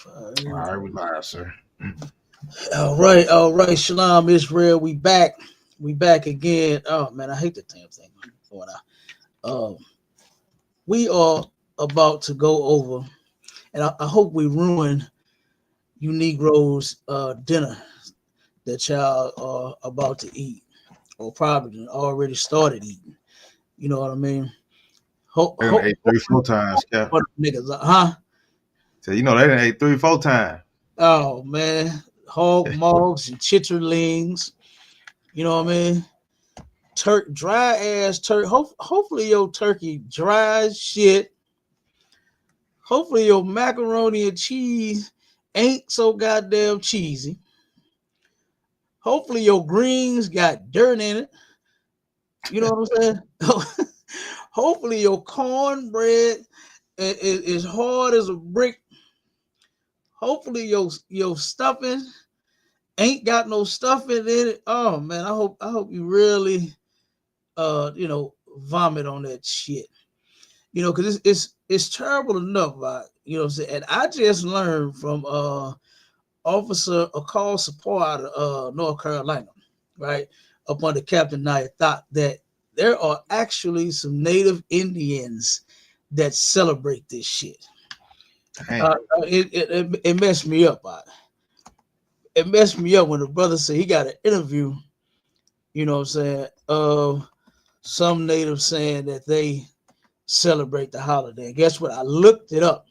All right, we live, sir. All right. Shalom, Israel. We back again. Oh man, I hate the damn thing going out. We are about to go over, and I hope we ruin you Negroes' dinner that y'all are about to eat, or probably already started eating. You know what I mean? They done ate 3-4 times, Cap. Niggas, huh? So you know they done ate 3-4 times. Oh man, hog mugs and chitterlings. You know what I mean? Dry ass turkey. Hopefully your turkey dry as shit. Hopefully your macaroni and cheese ain't so goddamn cheesy. Hopefully your greens got dirt in it. You know what I'm saying? Hopefully your cornbread is hard as a brick. Hopefully your stuffing ain't got no stuffing in it. Oh man, I hope you really vomit on that shit. Because it's terrible enough, right? You know what I'm saying? And I just learned from officer a call support out of North Carolina, right? Up under Captain Nye thought that there are actually some native Indians that celebrate this shit. It messed me up. It messed me up when the brother said he got an interview, you know what I'm saying, of some natives saying that they celebrate the holiday. And guess what? I looked it up.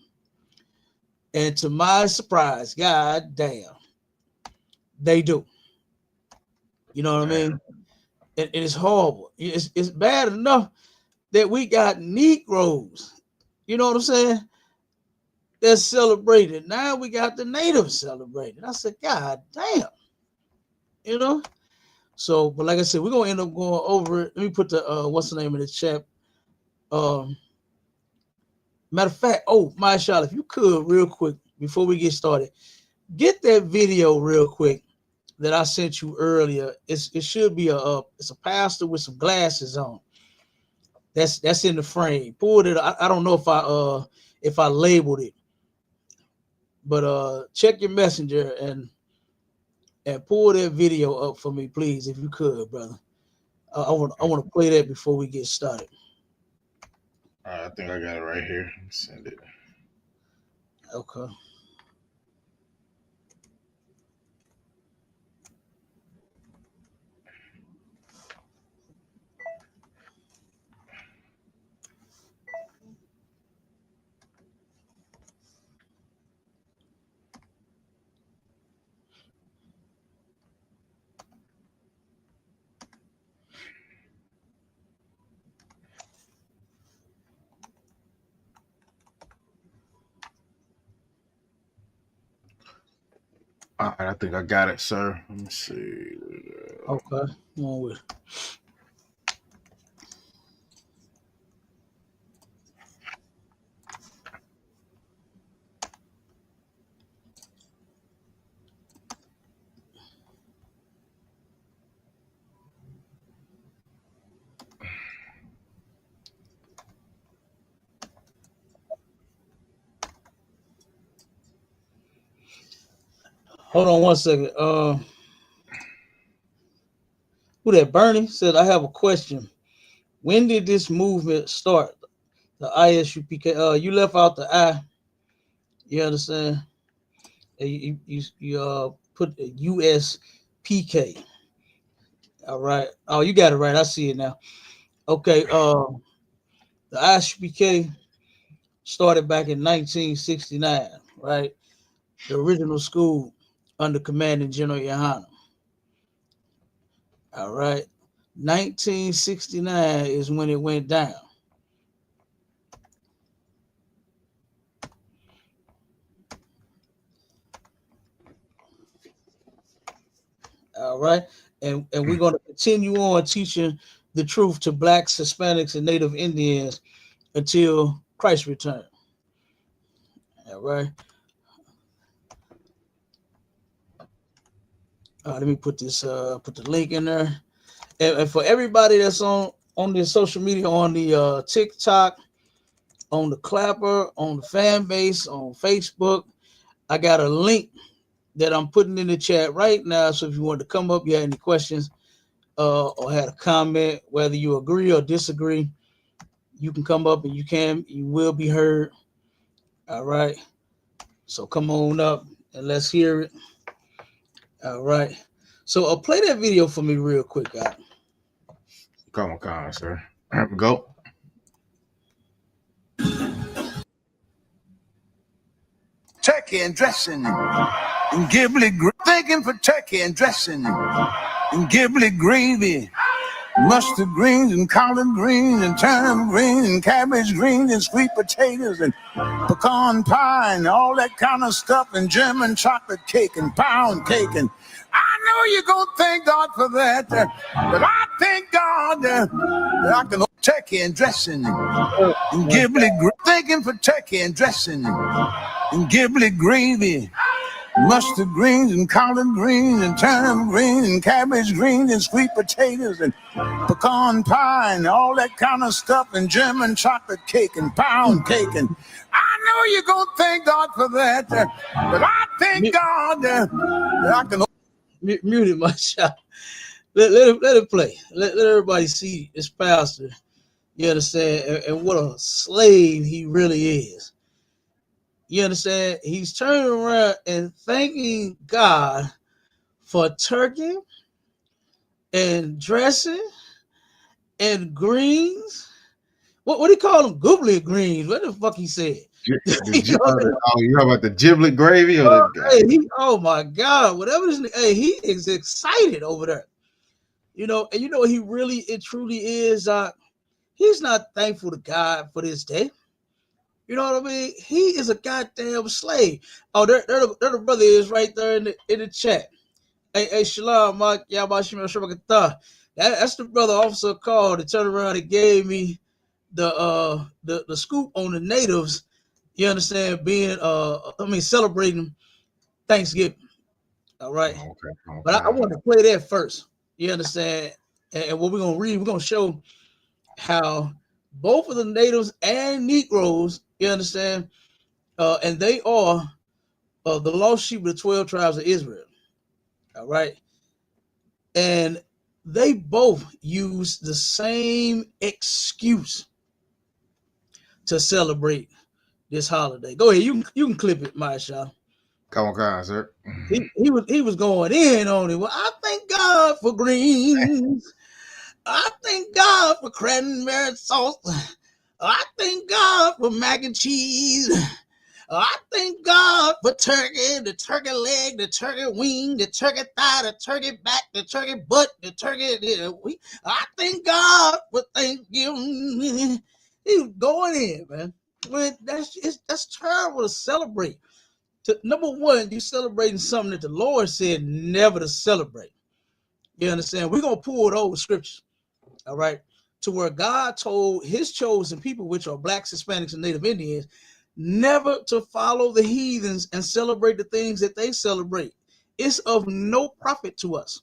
And to my surprise, god damn, they do. You know what I mean? And it's horrible. It's bad enough that we got Negroes, you know what I'm saying, that's celebrated. Now we got the natives celebrating. I said, God damn. You know? So, but like I said, we're gonna end up going over it. Let me put the what's the name of the chat? Matter of fact, my shot, if you could real quick before we get started, get that video real quick that I sent you earlier. It should be it's a pastor with some glasses on. That's in the frame. Pulled it. I don't know if I labeled it, but check your messenger and pull that video up for me, please, if you could, brother. I want to play that before we get started. I think I got it right here. Send it. Okay. All right, I think I got it, sir. Let me see. Okay. Come on with it. Hold on one second. Who that? Bernie said, I have a question. When did this movement start? The ISUPK. You left out the I. You understand? You put the USPK. All right. Oh, you got it right. I see it now. Okay. The ISUPK started back in 1969. Right. The original school under Commanding General YAHANNA. All right. 1969 is when it went down. All right. And we're going to continue on teaching the truth to blacks, Hispanics, and Native Indians until Christ's return. All right. Let me put the link in there. And for everybody that's on the social media, on the TikTok, on the Clapper, on the fan base, on Facebook, I got a link that I'm putting in the chat right now. So if you want to come up, you have any questions or had a comment, whether you agree or disagree, you can come up and you will be heard. All right. So come on up and let's hear it. All right. So play that video for me real quick, guys. Come on, sir. Go. Turkey and dressing and Ghibli, thinking for turkey and dressing and Ghibli gravy, mustard greens and collard greens and turnip greens and cabbage greens and sweet potatoes and pecan pie and all that kind of stuff and German chocolate cake and pound cake. And I know you're going to thank God for that, but I thank God that I can turkey and dressing and Ghibli, thinking for turkey and dressing and Ghibli gravy, mustard greens and collard greens and turnip greens and cabbage greens and sweet potatoes and pecan pie and all that kind of stuff and German chocolate cake and pound cake. And I know you're going to thank God for that, but I thank God that I can... Mute it, my shot. Let it play. Let everybody see this pastor. You understand? And what a slave he really is. You understand? He's turning around and thanking God for turkey and dressing and greens. What do you call them? Googly greens. What the fuck he said? You know about the giblet gravy or oh my God, whatever this nigga, hey, he is excited over there. You know, and you know he really it truly is he's not thankful to God for this day. You know what I mean? He is a goddamn slave. Oh, there the brother is right there in the chat. Hey, Shalom, Mark, that's the brother officer called and turned around and gave me the scoop on the natives. You understand? Being celebrating Thanksgiving. All right. Okay. But I want to play that first. You understand? And what we're gonna read, we're gonna show how both of the natives and Negroes, you understand, and they are the lost sheep of the 12 tribes of Israel. All right. And they both use the same excuse to celebrate this holiday. Go ahead, you can clip it, Masha. Come on, sir. He was going in on it. Well, I thank God for greens. I thank God for cranberry sauce. I thank God for mac and cheese. I thank God for turkey, the turkey leg, the turkey wing, the turkey thigh, the turkey back, the turkey butt, the turkey. I thank God for Thanksgiving. He was going in, man. Well, that's terrible to celebrate. Number one, you celebrating something that the Lord said never to celebrate. You understand? We're gonna pull those scriptures, all right, to where God told his chosen people, which are blacks, Hispanics, and Native Indians, never to follow the heathens and celebrate the things that they celebrate. It's of no profit to us.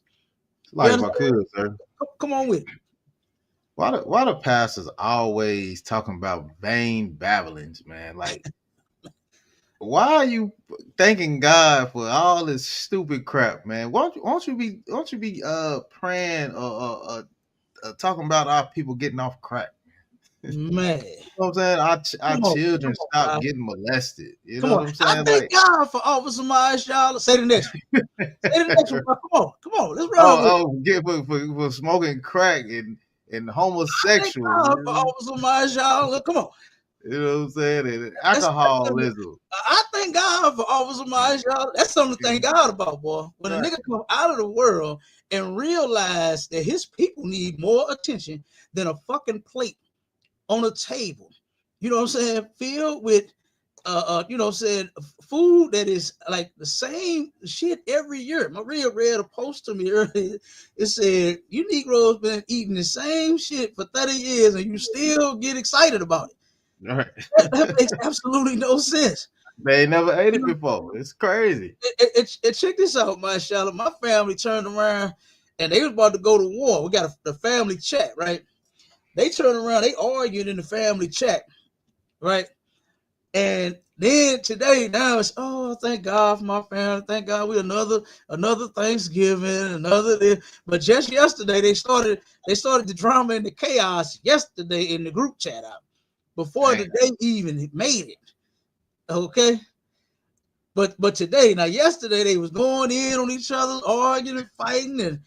Like if I could, sir. Come on with it. Why the pastors always talking about vain babblings, man? Like, why are you thanking God for all this stupid crap, man? Won't you be praying or talking about our people getting off crack? Man, you know what I'm saying? Our children stop getting molested. You know what I'm saying? I thank God for Officer Miles, y'all. Say the next one. Say the next one. Come on. Let's run for smoking crack and homosexual. I thank God for Officer Miles, y'all. Come on. You know what I'm saying? And alcoholism. I thank God for Officer Miles, y'all. That's something to thank God about, boy. When a nigga come out of the world and realize that his people need more attention than a fucking plate on a table, you know what I'm saying, filled with you know what I'm saying, food that is like the same shit every year. Maria read a post to me earlier. It said, you Negroes been eating the same shit for 30 years and you still get excited about it. Right. That makes absolutely no sense. They never ate it before. It's crazy. Check this out, Mashallah. My family turned around and they was about to go to war. We got the family chat, right? They turned around, they argued in the family chat, right? And Then today, now it's thank God for my family. Thank God we another Thanksgiving, another this. But just yesterday they started the drama and the chaos yesterday in the group chat out before the day even made it. Okay. But today, now yesterday they was going in on each other, arguing and fighting, and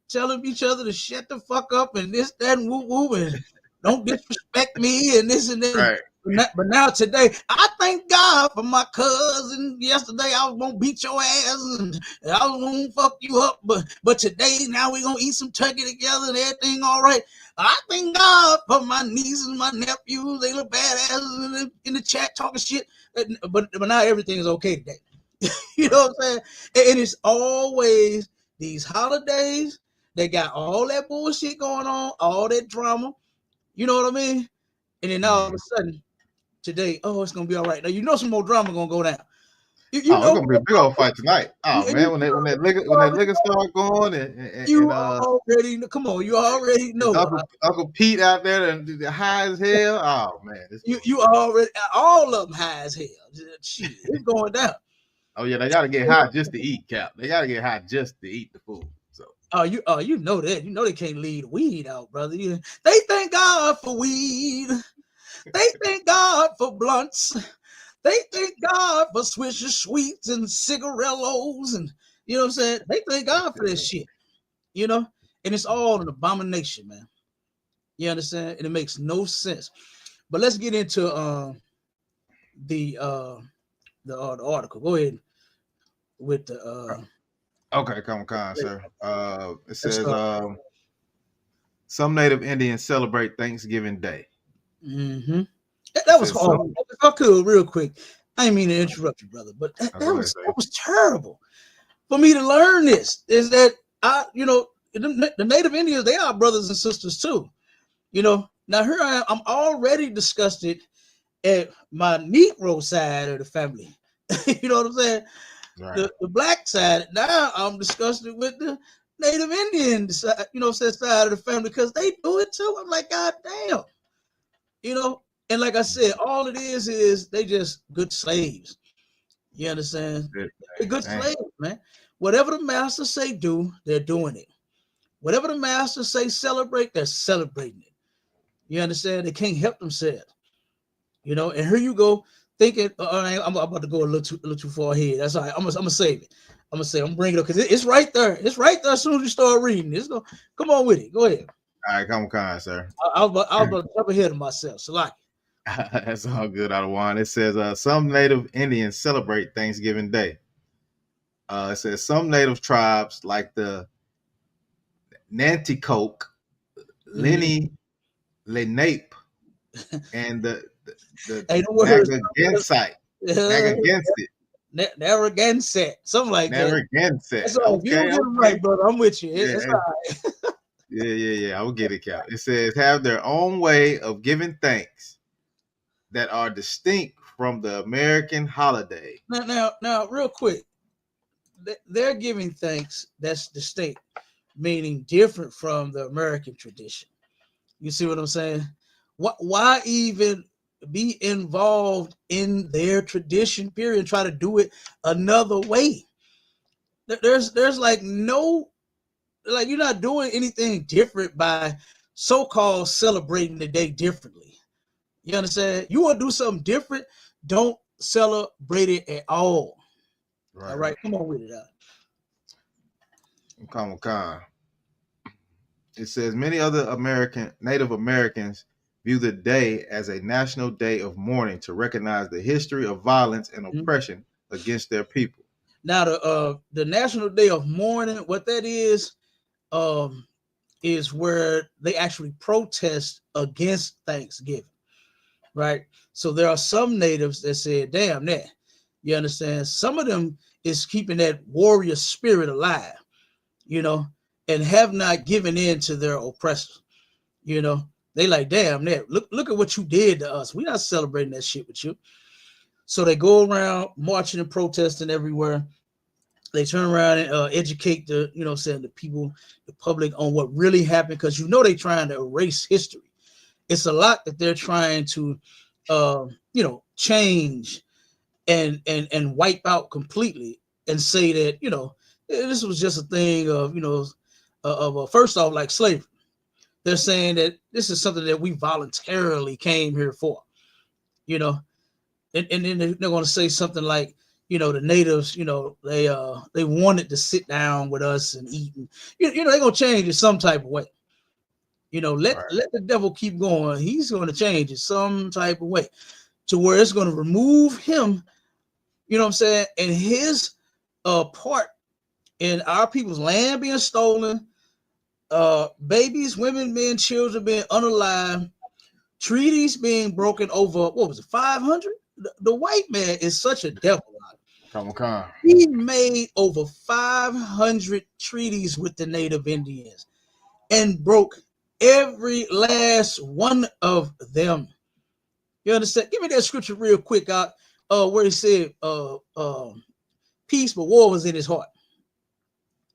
telling each other to shut the fuck up and this, that, and woo woo, and don't disrespect me and this and that. Right. But now today, I thank God for my cousin. Yesterday I was gonna beat your ass and I was gonna fuck you up, but today now we gonna eat some turkey together and everything all right. I thank God for my nieces and my nephews. They look badasses in the chat talking shit, but now everything is okay today. You know what I'm saying? And it's always these holidays. They got all that bullshit going on, all that drama. You know what I mean? And then all of a sudden, today, it's gonna be all right. Now you know some more drama gonna go down. It's gonna be a big old fight tonight. Oh man, when that liquor start going you already know. Come on, you already know. Uncle Pete out there and high as hell. Oh man, you already all of them high as hell. Shit, it's going down. Oh yeah, they gotta get high just to eat, Cap. They gotta get high just to eat the food. So you know that. You know they can't leave weed out, brother. They thank God for weed. They thank God for blunts. They thank God for Swisher Sweets and cigarillos, and you know what I'm saying? They thank God for this shit, and it's all an abomination, man. You understand? And it makes no sense. But let's get into the article. Go ahead with the Okay, come on, sir. It says some Native Indians celebrate Thanksgiving Day. Mm-hmm. That was horrible. If I could, real quick, I didn't mean to interrupt you, brother, but that was terrible for me to learn. This is that the Native Indians, they are brothers and sisters too. Now here I am. I'm already disgusted at my Negro side of the family. You know what I'm saying? Right. The black side. Now I'm disgusted with the Native Indian side, side of the family because they do it too. I'm like, God damn. And like I said, all it is they just good slaves. You understand? They're good slaves, man. Whatever the master say do, they're doing it. Whatever the master say celebrate, they're celebrating it. You understand? They can't help themselves. And here you go thinking, I'm about to go a little too far ahead. That's all right. I'm gonna save it. I'm gonna bring it up because it's right there. It's right there as soon as you start reading. Come on with it. Go ahead. All right, come on, sir. I was about to jump ahead of myself. So like. That's all good, Adawan. It says some Native Indians celebrate Thanksgiving Day. It says some Native tribes like the Nanticoke, Lenni Lenape, and the Narragansett, something like that. Narragansett. Okay, you don't get them right, brother. I'm with you. It's all right. Yeah. I'll get it, Cap. It says have their own way of giving thanks that are distinct from the American holiday. Now, real quick, they're giving thanks that's distinct, meaning different from the American tradition. You see what I'm saying? Why even be involved in their tradition? Period. And try to do it another way. There's like no, like you're not doing anything different by so-called celebrating the day differently. You understand? You want to do something different, don't celebrate it at all. Right. All right, come on with it. Come on. It says many other Native Americans view the day as a national day of mourning to recognize the history of violence and oppression against their people. Now, the National Day of Mourning, what that is where they actually protest against Thanksgiving. Right. So there are some natives that say, damn that. You understand? Some of them is keeping that warrior spirit alive, and have not given in to their oppressors. They like, damn that. Look at what you did to us. We're not celebrating that shit with you. So they go around marching and protesting everywhere. They turn around and educate the people, the public on what really happened, because they're trying to erase history. It's a lot that they're trying to change and wipe out completely and say that, this was just a thing of, first off, like slavery. They're saying that this is something that we voluntarily came here for, and then they're going to say something like, the natives, they wanted to sit down with us and eat, and they're going to change it some type of way. Let the devil keep going. He's going to change it some type of way to where it's going to remove him, and his part in our people's land being stolen, babies, women, men, children being unalive, treaties being broken over, 500? The white man is such a devil. Come on. He made over 500 treaties with the Native Indians and broke every last one of them. You understand? Give me that scripture real quick, where he said, peace, but war was in his heart.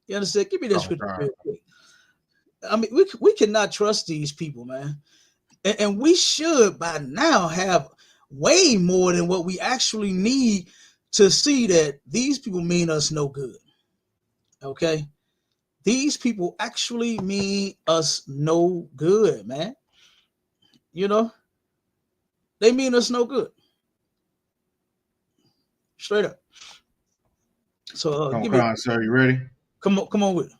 You understand? Give me that scripture real quick. I mean, we cannot trust these people, man. And we should by now have way more than what we actually need to see that these people mean us no good. Okay? These people actually mean us no good, man. They mean us no good. Straight up. So come on, sir. You ready? Come on with it.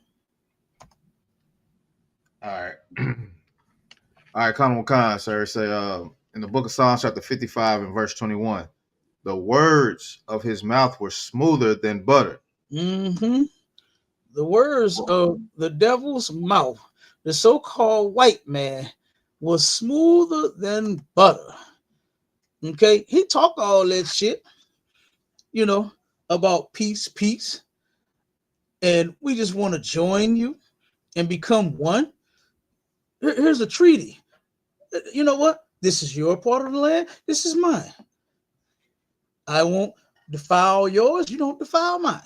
All right. All right, come on, sir. Say in the book of Psalms, chapter 55 and verse 21, the words of his mouth were smoother than butter. Mm-hmm. The words of the devil's mouth, the so-called white man, was smoother than butter. Okay, he talked all that shit, about peace, and we just want to join you and become one. Here's a treaty. You know what? This is your part of the land. This is mine. I won't defile yours. You don't defile mine.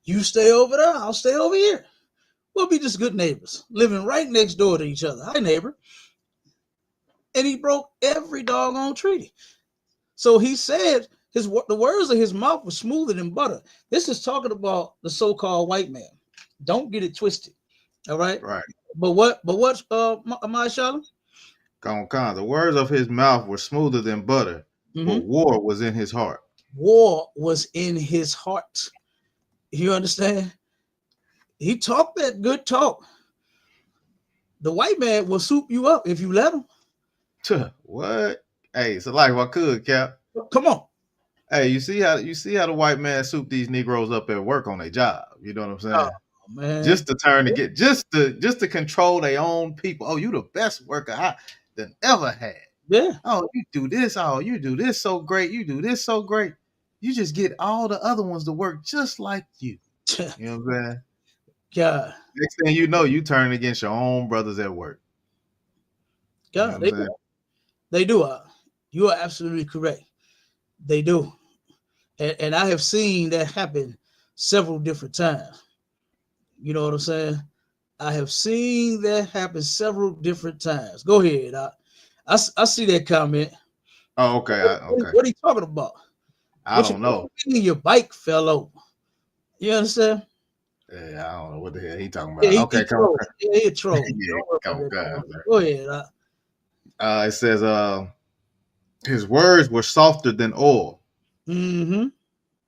You stay over there. I'll stay over here. We'll be just good neighbors, living right next door to each other. Hi, neighbor. And he broke every doggone treaty. So he said the words of his mouth were smoother than butter. This is talking about the so-called white man. Don't get it twisted. All right. Right. But what? My Shalom? Come on. The words of his mouth were smoother than butter, but war was in his heart. War was in his heart. You understand? He talked that good talk. The white man will soup you up if you let him. What? Hey, it's like I could, Cap. Come on. Hey, you see how the white man soup these Negroes up at work on their job. You know what I'm saying? Oh, man. Just to turn to get just to control their own people. Oh, you the best worker I than ever had. Yeah. Oh, you do this. Oh, you do this so great. You do this so great. You just get all the other ones to work just like you. You know what I'm saying? God. Next thing you know, you turn against your own brothers at work. God, you know they do. You are absolutely correct. They do. And I have seen that happen several different times. You know what I'm saying? I have seen that happen several different times. Go ahead. I see that comment. Oh, okay. What are you talking about? I don't know. Your bike fell over. You understand? Yeah, I don't know what the hell he talking about. Yeah, okay, come on. Yeah, he troll. Yeah, come on. Go ahead. It says, his words were softer than oil. Mm-hmm.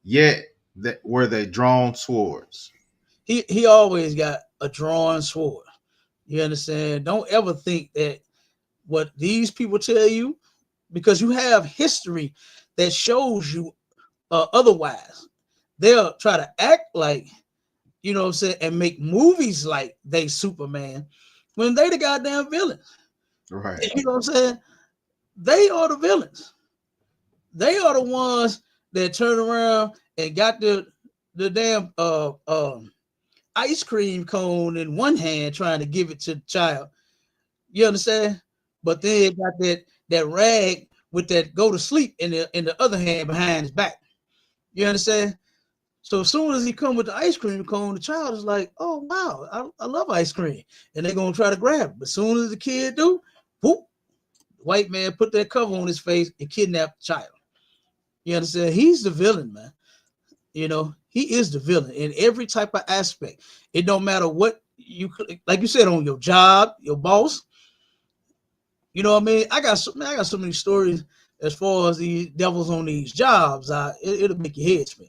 Yet were they drawn swords. He always got a drawn sword. You understand? Don't ever think that what these people tell you, because you have history that shows you otherwise. They'll try to act like, you know what I'm saying, and make movies like they Superman when they the goddamn villains. Right. You know what I'm saying? They are the villains. They are the ones that turn around and got the damn ice cream cone in one hand trying to give it to the child. You understand? But then got that rag with that go to sleep in the other hand behind his back. You understand? So as soon as he come with the ice cream cone, the child is like, oh, wow, I love ice cream. And they're going to try to grab it. But as soon as the kid do, whoop, white man put that cover on his face and kidnapped the child. You understand? He's the villain, man. You know, he is the villain in every type of aspect. It don't matter what you, like you said, on your job, your boss. You know what I mean? I got so many stories as far as these devils on these jobs. It'll make your head spin.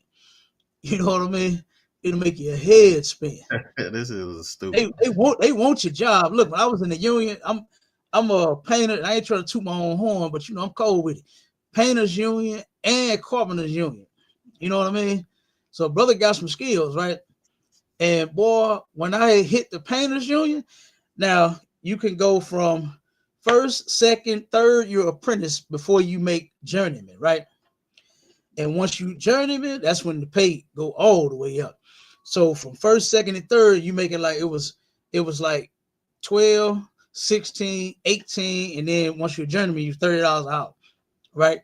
You know what I mean? It'll make your head spin. This is stupid. They want your job. Look, when I was in the union, I'm a painter, and I ain't trying to toot my own horn, but you know I'm cold with it. Painters union and carpenters union. You know what I mean? So brother got some skills, right? And boy, when I hit the painters union, now you can go from first, second, third, you're apprentice before you make journeyman, right? And once you journeyman, that's when the pay go all the way up. So from first, second, and third, you make it like it was like 12, 16, 18, and then once you're journeyman, you're $30 out, right?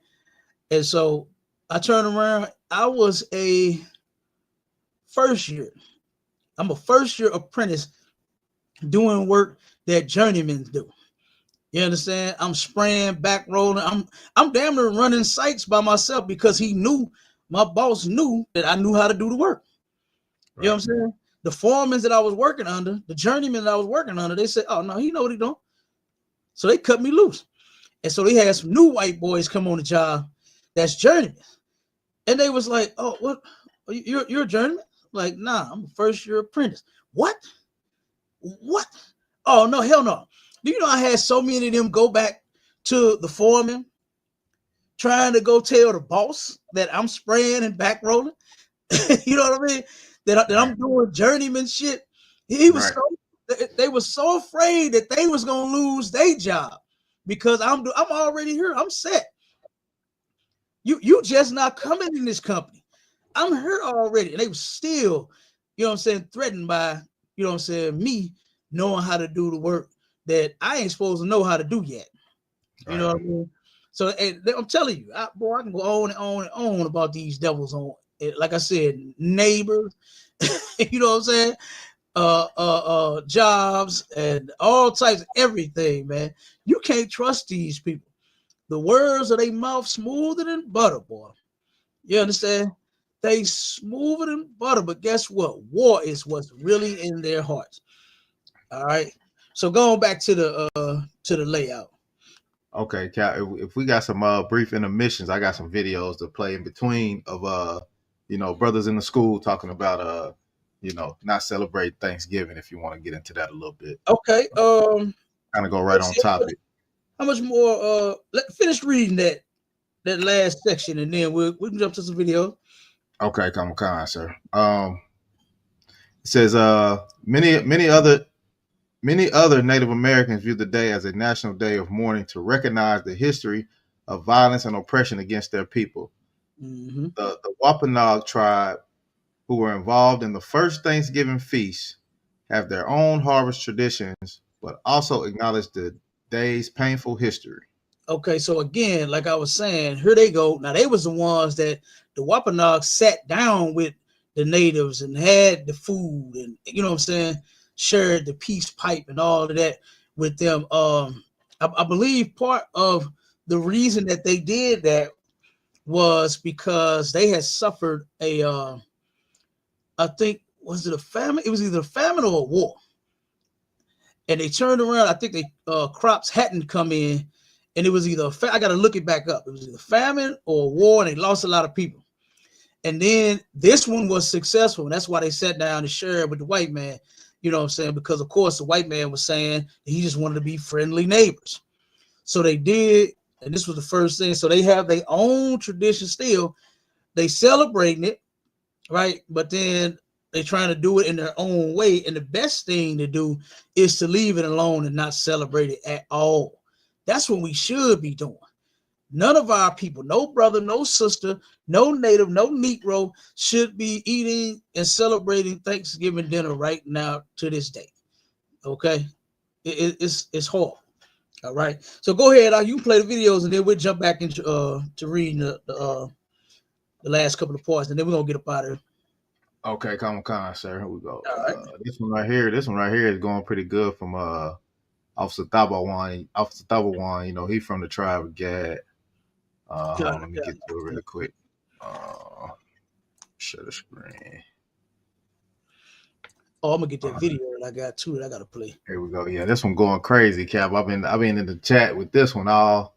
And so I turned around, I was a first year. I'm a first year apprentice doing work that journeymen do. You understand? I'm spraying, back rolling. I'm damn near running sites by myself because my boss knew that I knew how to do the work. Right. You know what I'm saying? The foremen that I was working under, the journeymen that I was working under, they said, "Oh no, he know what he doing." So they cut me loose. And so they had some new white boys come on the job that's journeymen. And they was like, "Oh, what? You're a journeyman?" Like, nah, I'm a first year apprentice. What? Oh no, hell no. Do you know I had so many of them go back to the foreman trying to go tell the boss that I'm spraying and back rolling? You know what I mean? That I'm doing journeyman shit. He was they were so afraid that they was gonna lose their job because I'm already here. I'm set. You just not coming in this company. I'm here already. And they were still, you know what I'm saying, threatened by, you know what I'm saying, me knowing how to do the work that I ain't supposed to know how to do yet. You know what I mean? So I'm telling you, I can go on and on and on about these devils on, like I said, neighbors, you know what I'm saying? Jobs and all types of everything, man. You can't trust these people. The words of their mouth smoother than butter, boy. You understand? They smoother than butter, but guess what? War is what's really in their hearts. All right. So going back to the layout. Okay, Cal, if we got some brief intermissions, I got some videos to play in between of brothers in the school talking about not celebrate Thanksgiving, if you want to get into that a little bit. Okay. Kind of go right on topic. How much more finish reading that last section and then we can jump to some videos. Okay, come on, sir. It says many other Native Americans view the day as a national day of mourning to recognize the history of violence and oppression against their people. Mm-hmm. The Wampanoag tribe, who were involved in the first Thanksgiving feast, have their own harvest traditions, but also acknowledge the day's painful history. Okay, so again, like I was saying, here they go. Now they was the ones that the Wampanoag sat down with the natives and had the food and, you know what I'm saying, shared the peace pipe and all of that with them. I believe part of the reason that they did that was because they had suffered I think, was it a famine? It was either a famine or a war. And they turned around. I think they crops hadn't come in, and it was either I got to look it back up. It was either famine or a war, and they lost a lot of people. And then this one was successful, and that's why they sat down and shared with the white man. You know what I'm saying? Because of course the white man was saying he just wanted to be friendly neighbors. So they did, and this was the first thing. So they have their own tradition still. They celebrating it, right? But then they trying to do it in their own way. And the best thing to do is to leave it alone and not celebrate it at all. That's what we should be doing. None of our people, no brother, no sister, no native, no Negro should be eating and celebrating Thanksgiving dinner right now to this day. Okay? It's horrible. All right. So go ahead. You can play the videos and then we'll jump back into to reading the last couple of parts, and then we're gonna get up out of here. Okay, come on, sir. Here we go. All right. This one right here is going pretty good from Officer Thabawan, you know, he from the tribe of Gad. Hold on, let me get to it really quick. Share the screen. Oh, I'm gonna get that video that I got too that I gotta play. Here we go. Yeah, this one going crazy, Cap. I've been in the chat with this one all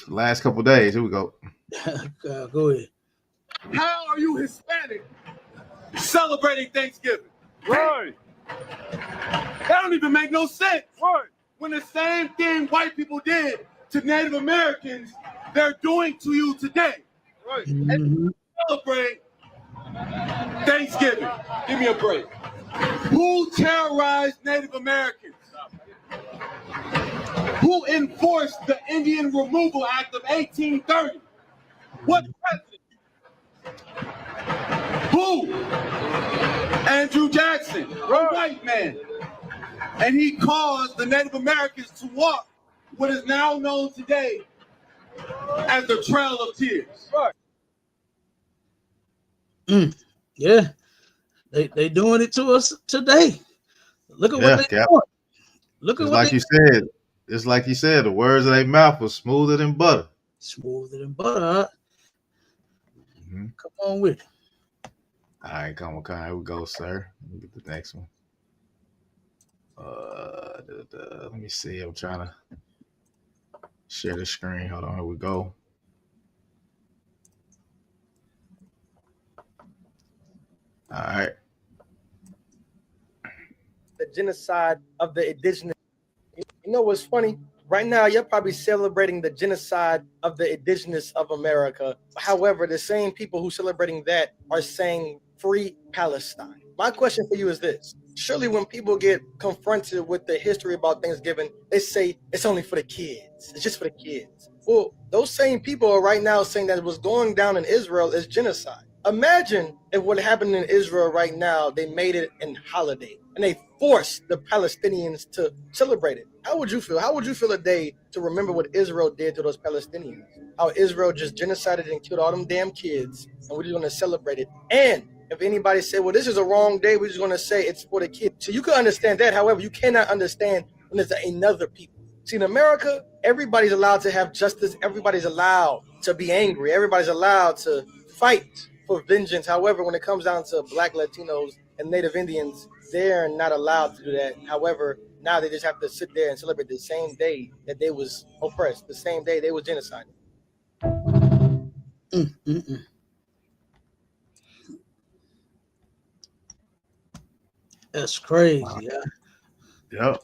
last couple days. Here we go. Go ahead. How are you Hispanic celebrating Thanksgiving? Right. That don't even make no sense. Right. When the same thing white people did to Native Americans, they're doing to you today. Right. Mm-hmm. And celebrate Thanksgiving. Give me a break. Who terrorized Native Americans? Who enforced the Indian Removal Act of 1830? What president? Who? Andrew Jackson, a white man. And he caused the Native Americans to walk what is now known today as the Trail of Tears. Yeah, they doing it to us today. Look at what they doing. Look at it's what like you said. It's like you said. The words of their mouth was smoother than butter. Smoother than butter. Mm-hmm. Come on with it. All right, come on. Here we go, sir. Let me get the next one. Let me see. I'm trying to share the screen. Hold on. Here we go. All right. The genocide of the indigenous. You know what's funny? Right now, you're probably celebrating the genocide of the indigenous of America. However, the same people who celebrating that are saying free Palestine. My question for you is this. Surely when people get confronted with the history about Thanksgiving, they say it's only for the kids. It's just for the kids. Well, those same people are right now saying that what's going down in Israel is genocide. Imagine if what happened in Israel right now, they made it a holiday and they forced the Palestinians to celebrate it. How would you feel? How would you feel a day to remember what Israel did to those Palestinians? How Israel just genocided and killed all them damn kids, and we're just going to celebrate it. And if anybody said, well, this is a wrong day, we're just going to say it's for the kids. So you can understand that. However, you cannot understand when there's another people. See, in America, everybody's allowed to have justice. Everybody's allowed to be angry. Everybody's allowed to fight for vengeance. However, when it comes down to Black, Latinos, and Native Indians, they're not allowed to do that. However, now they just have to sit there and celebrate the same day that they was oppressed, the same day they was genocided. That's crazy. Yeah. Yep.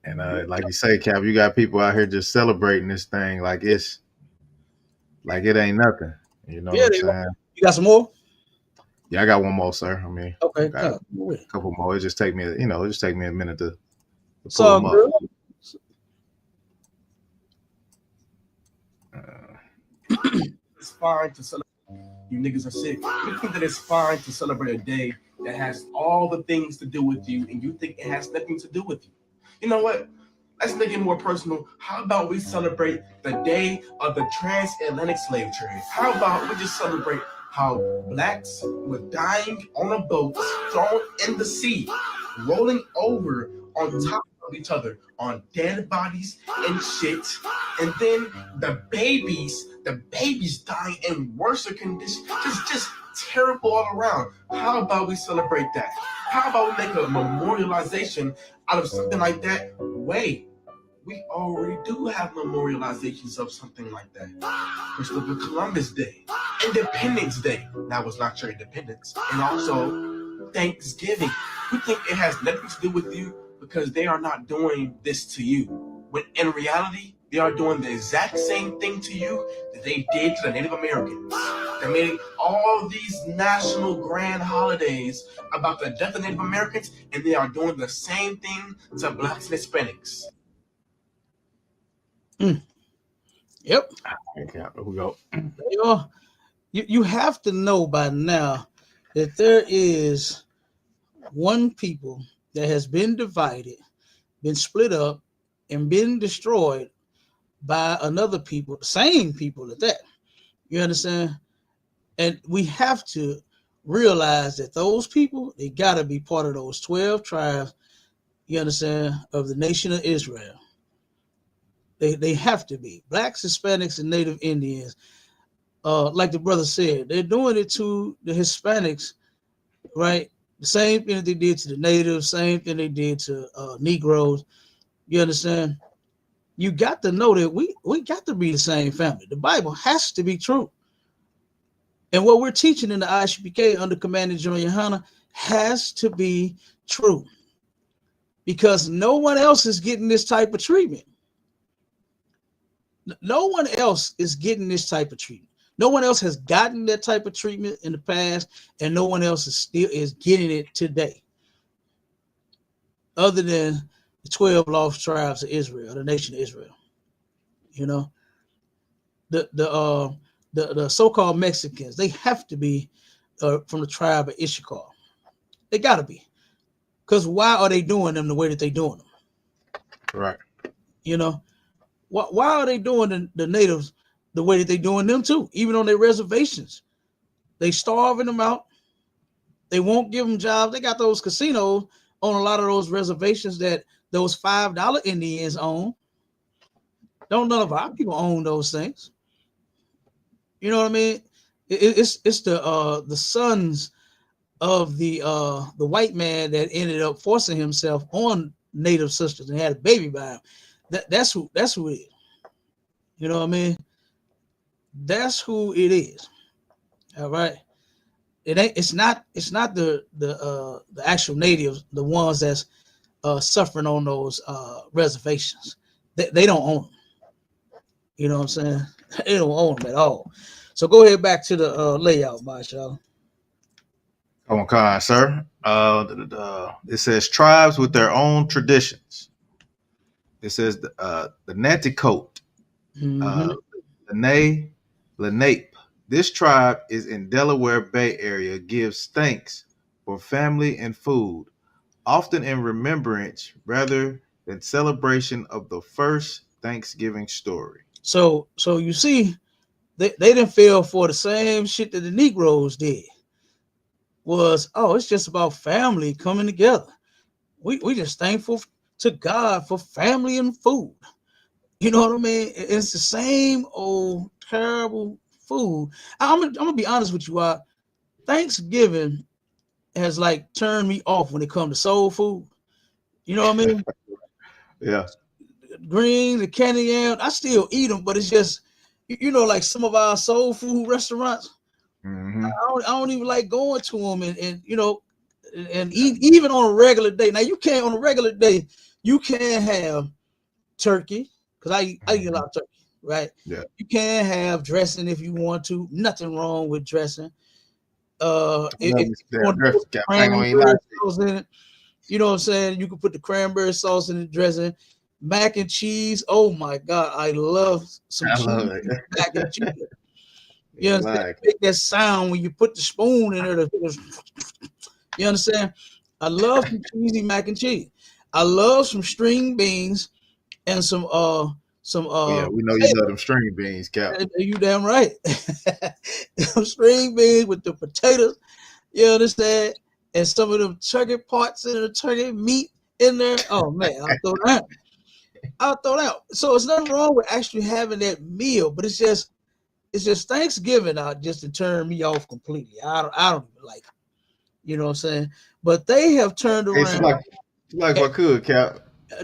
And like you say, Cap, you got people out here just celebrating this thing like it's like it ain't nothing. You know what I'm saying? You got some more? Yeah, I got one more, sir. I mean, okay, got a couple more. It just take me, a minute to pull them up. It's fine to celebrate. You niggas are sick. You think that it's fine to celebrate a day that has all the things to do with you, and you think it has nothing to do with you. You know what? Let's make it more personal. How about we celebrate the day of the transatlantic slave trade? How about we just celebrate how blacks were dying on a boat, thrown in the sea, rolling over on top of each other on dead bodies and shit, and then the babies dying in worse conditions, just terrible all around. How about we celebrate that? How about we make a memorialization out of something like that? Wait, we already do have memorializations of something like that. Christopher Columbus Day, Independence Day. That was not your independence. And also Thanksgiving. We think it has nothing to do with you because they are not doing this to you. When in reality, they are doing the exact same thing to you that they did to the Native Americans. They made all these national grand holidays about the death of Native Americans, and they are doing the same thing to blacks and Hispanics. Yep. Here we go. You have to know by now that there is one people that has been divided, been split up, and been destroyed by another people, same people at that. You understand? And we have to realize that those people, they got to be part of those 12 tribes you understand, of the nation of Israel. They have to be. Blacks, Hispanics, and Native Indians. Like the brother said, they're doing it to the Hispanics, right? The same thing that they did to the natives, same thing they did to Negroes. You understand? You got to know that we got to be the same family. The Bible has to be true. And what we're teaching in the ISUPK under Commander General YAHANNA has to be true. Because no one else is getting this type of treatment. No one else is getting this type of treatment. No one else has gotten that type of treatment in the past, and no one else is getting it today. Other than the 12 lost tribes of Israel, the nation of Israel. You know, the so-called Mexicans, they have to be from the tribe of Issachar. They gotta be. Because why are they doing them the way that they doing them? Right. You know, why are they doing the natives the way that they doing them too? Even on their reservations, they starving them out. They won't give them jobs. They got those casinos on a lot of those reservations that those $5 Indians own. Don't none of our people own those things. You know what I mean? It's the sons of the white man that ended up forcing himself on native sisters and had a baby by him. That's who it is. You know what I mean? That's who it is. All right. It's not the actual natives, the ones that's suffering on those reservations. They don't own them. You know what I'm saying? They don't own them at all. So go ahead back to the layout, Marshall. Come on, sir. It says tribes with their own traditions. It says the Nanticoke, Lenape. This tribe is in Delaware Bay Area. Gives thanks for family and food, often in remembrance rather than celebration of the first Thanksgiving story. So you see, they didn't feel for the same shit that the Negroes did. It's just about family coming together. We just thankful to God for family and food. You know what I mean? It's the same old terrible food. I'm gonna be honest with you. Thanksgiving has like turned me off when it comes to soul food. You know what I mean? Yeah. Greens and candy yams, I still eat them, but it's just, like some of our soul food restaurants. Mm-hmm. I don't even like going to them and eat even on a regular day. Now you can't on a regular day. You can't have turkey because I eat a lot of turkey, right? Yeah. You can have dressing if you want to. Nothing wrong with dressing. If you want to put cranberry sauce in it, you know what I'm saying? You can put the cranberry sauce in the dressing. Mac and cheese. Oh my God, I love some mac and cheese. You understand? Make that sound when you put the spoon in there. You understand? I love some cheesy mac and cheese. I love some string beans and some yeah, we know you love them string beans, Cap. You damn right. Some string beans with the potatoes. You understand? And some of them turkey parts and the turkey meat in there. Oh man, I'll throw that. So it's nothing wrong with actually having that meal, but it's just Thanksgiving just to turn me off completely. I don't even like it. You know what I'm saying? But they have turned around. It's like what could, Cap.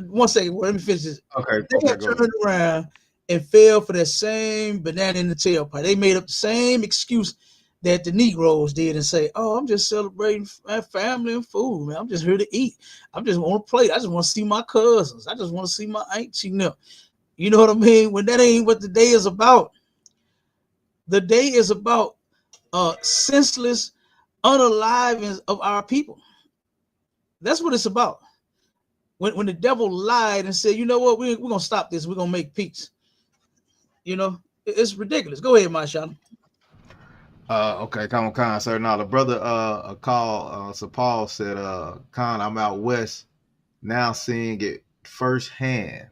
1 second, let me finish this. Okay. They have turned around and fell for that same banana in the tailpipe. They made up the same excuse that the Negroes did and say, "Oh, I'm just celebrating my family and food, man. I'm just here to eat. I just want to play. I just want to see my cousins. I just want to see my aunts. You know what I mean? When that ain't what the day is about. The day is about senseless unaliving of our people. That's what it's about. When the devil lied and said, you know what, we're gonna stop this. We're gonna make peace. It's ridiculous. Go ahead, Marshawn. Okay, come on, Khan, sir. Now the brother Sir Paul said, Khan, I'm out west now seeing it firsthand.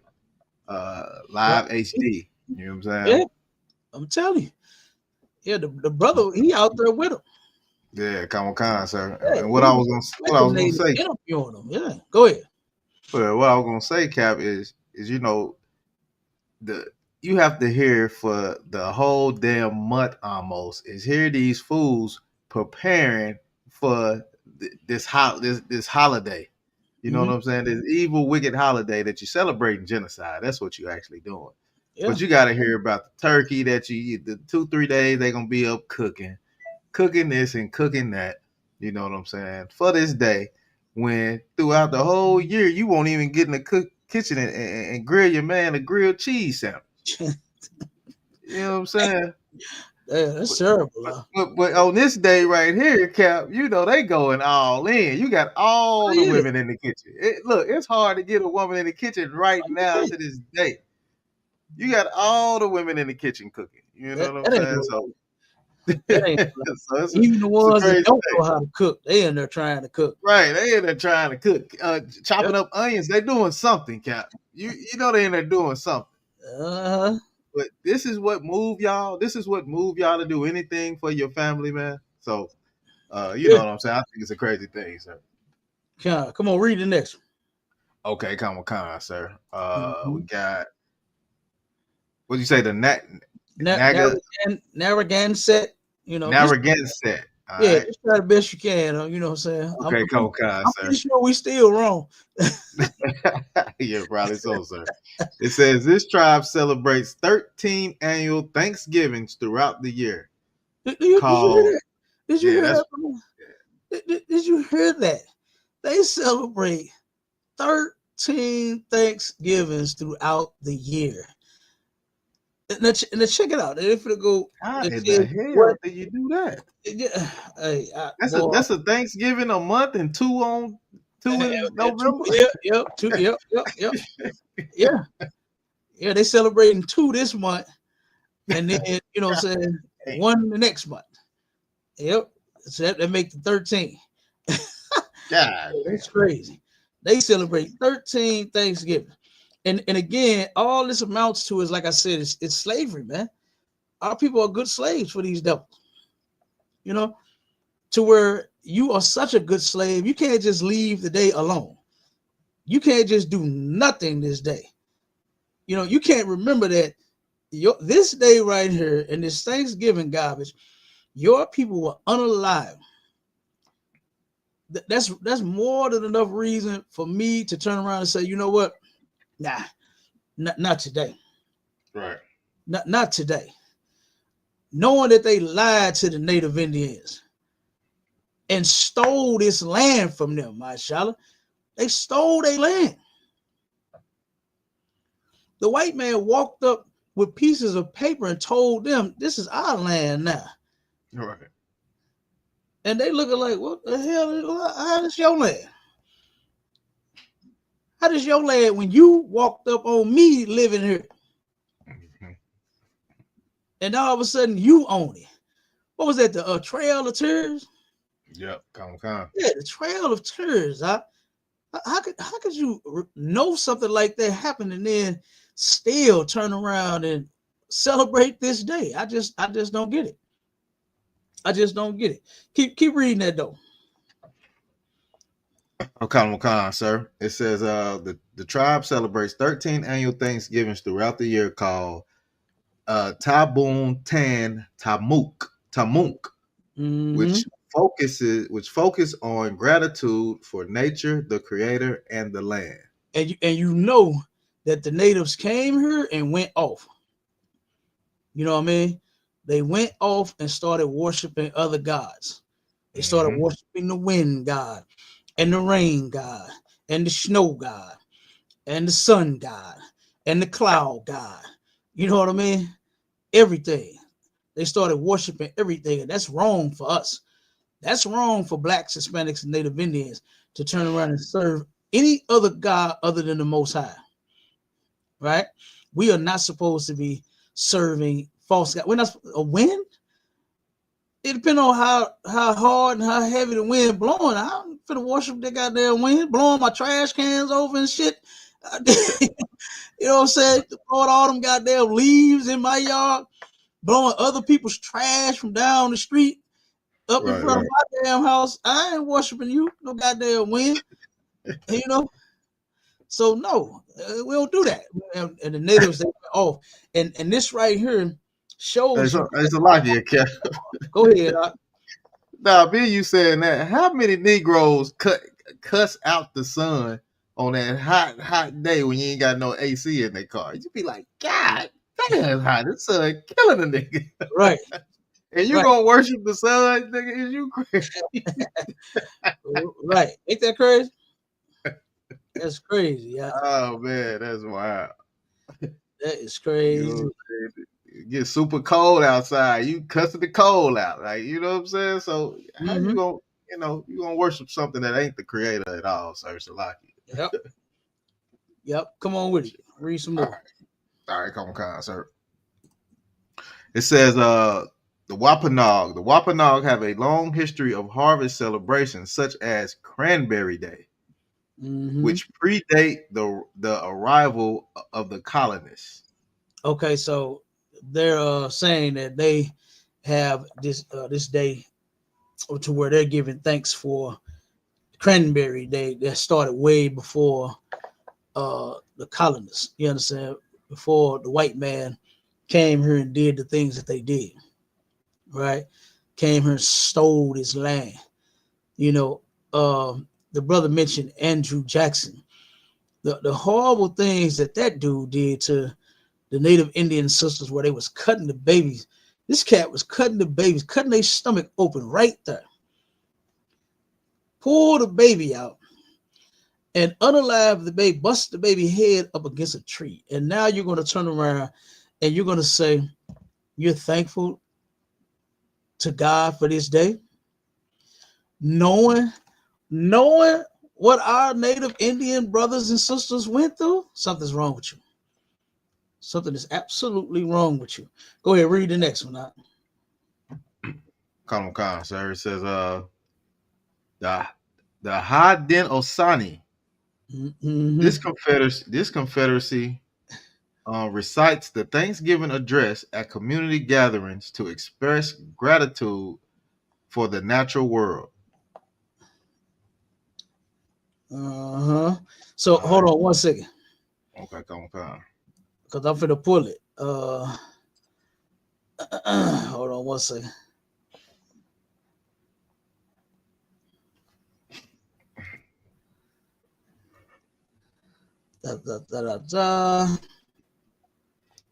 Live HD. You know what I'm saying? Yeah, I'm telling you. Yeah, the brother, he out there with him. Yeah, come on, Khan, sir. Yeah, and what I was gonna say. Yeah, go ahead. Well, what I was gonna say, Cap, is you know the you have to hear for the whole damn month almost is hear these fools preparing for this holiday. You know what Mhm. I'm saying? This evil, wicked holiday that you're celebrating genocide. That's what you're actually doing. Yeah. But you got to hear about the turkey that you the 2-3 days they're gonna be up cooking this and cooking that. You know what I'm saying? For this day, when throughout the whole year you won't even get in the kitchen and grill your man a grilled cheese sandwich. You know what I'm saying? Yeah, that's But, terrible. but on this day right here, Cap, you know they going all in. You got all the Yeah. women in the kitchen. Look, it's hard to get a woman in the kitchen right now to this day. You got all the women in the kitchen cooking. You know what I'm That ain't saying? no So, lie. That ain't no lie. so Even the it's a ones that crazy don't thing. know how to cook, they in there trying to cook. Right, they in there trying to cook, Yep. chopping up onions. They doing something, Cap. You know they in there doing something. Uh-huh. But this is what move y'all. This is what move y'all to do anything for your family, man. So, you know Yeah. what I'm saying. I think it's a crazy thing, sir. Come on, read the next Okay, come on, sir. one. We Mhm. got what you say the Naga Narragansett, just Narragansett. All yeah, right. just try the best you can. You know what I'm saying? Okay, come on, I'm sir. pretty sure we still wrong. Yeah, probably so, sir. It says this tribe celebrates 13 annual Thanksgivings throughout the year. Did you hear Called that? Did you yeah, hear that's that? Did you hear that? They celebrate 13 Thanksgivings throughout the year. Now check it out. If it go, how it in the says what? hell do you do that? Hey, boy, That's a Thanksgiving a month and two in two, November. yep, yeah, yeah. They celebrating two this month, and then what I'm saying, Hey, one the next month. Yep, so that make the 13. God That's damn. crazy. They celebrate 13 Thanksgiving. And again, all this amounts to is like I said, it's slavery, man. Our people are good slaves for these devils, you know, to where you are such a good slave, you can't just leave the day alone. You can't just do nothing this day. You can't remember that this day right here and this Thanksgiving garbage, your people were unalive. That's more than enough reason for me to turn around and say, you know what? Nah, not today. Right. Not today. Knowing that they lied to the Native Indians and stole this land from them, mashallah. They stole their land. The white man walked up with pieces of paper and told them, this is our land now. Right. And they looking like, what the hell? How is your land? How does your land when you walked up on me living here? Mhm. And all of a sudden you own it. What was that? The Trail of Tears? Yep. Come. Yeah, the Trail of Tears. How could you know something like that happened and then still turn around and celebrate this day? I just don't get it. I just don't get it. Keep reading that though. Come, sir. It says the tribe celebrates 13 annual Thanksgivings throughout the year called Tabun Tan Tamuk, Mm-hmm. which focus on gratitude for nature, the creator, and the land. And you know that the natives came here and went off. You know what I mean? They went off and started worshiping other gods. They started Mm-hmm. worshiping the wind god and the rain god and the snow god and the sun god and the cloud god. You know what I mean? Everything. They started worshiping everything, and that's wrong for us. That's wrong for blacks, Hispanics, and Native Indians to turn around and serve any other God other than the Most High. Right? We are not supposed to be serving false God. We're not a wind. It depends on how hard and how heavy the wind blowing. I'm finna worship that goddamn wind, blowing my trash cans over and shit. You know what I'm saying? Blowing all them goddamn leaves in my yard, blowing other people's trash from down the street up in Right. front of my damn house. I ain't worshiping you, no goddamn wind. You know, So no, we don't do that. And the natives, they went off. And this right here shows you. It's a lot here, Cap. Go ahead. Now, be you saying that, how many Negroes cuss out the sun on that hot day when you ain't got no AC in their car? You be like, God damn, hot. The sun killing a nigga. Right. And you gonna worship the sun, nigga? Is you crazy? Right. Ain't that crazy? That's crazy. Yeah. Oh man, that's wild. That is crazy. It gets super cold outside. You cussing the cold out, like, you know what I'm saying? So how you gonna, you gonna worship something that ain't the creator at all, Sir Salaki? Yep. Yep. Come on with it. Read some more. All right, come on, sir. It says the Wampanoag. The Wampanoag have a long history of harvest celebrations, such as Cranberry Day, which predate the arrival of the colonists. Okay, so they're saying that they have this day to where they're giving thanks for Cranberry Day that started way before the colonists. You understand? Before the white man came here and did the things that they did, right? Came here and stole this land. You know, the brother mentioned Andrew Jackson. The horrible things that dude did to the Native Indian sisters, where they was cutting the babies. This cat was cutting the babies, cutting their stomach open right there. Pull the baby out and unalive the baby, bust the baby head up against a tree. And now you're going to turn around and you're going to say you're thankful to God for this day, knowing what our Native Indian brothers and sisters went through. Something's wrong with you. Something is absolutely wrong with you. Go ahead, read the next one out. Come on, sir. It says the Haudenosaunee. This confederacy recites the Thanksgiving address at community gatherings to express gratitude for the natural world. So hold on 1 second. Okay, come on. Because I'm finna pull it. Hold on 1 second.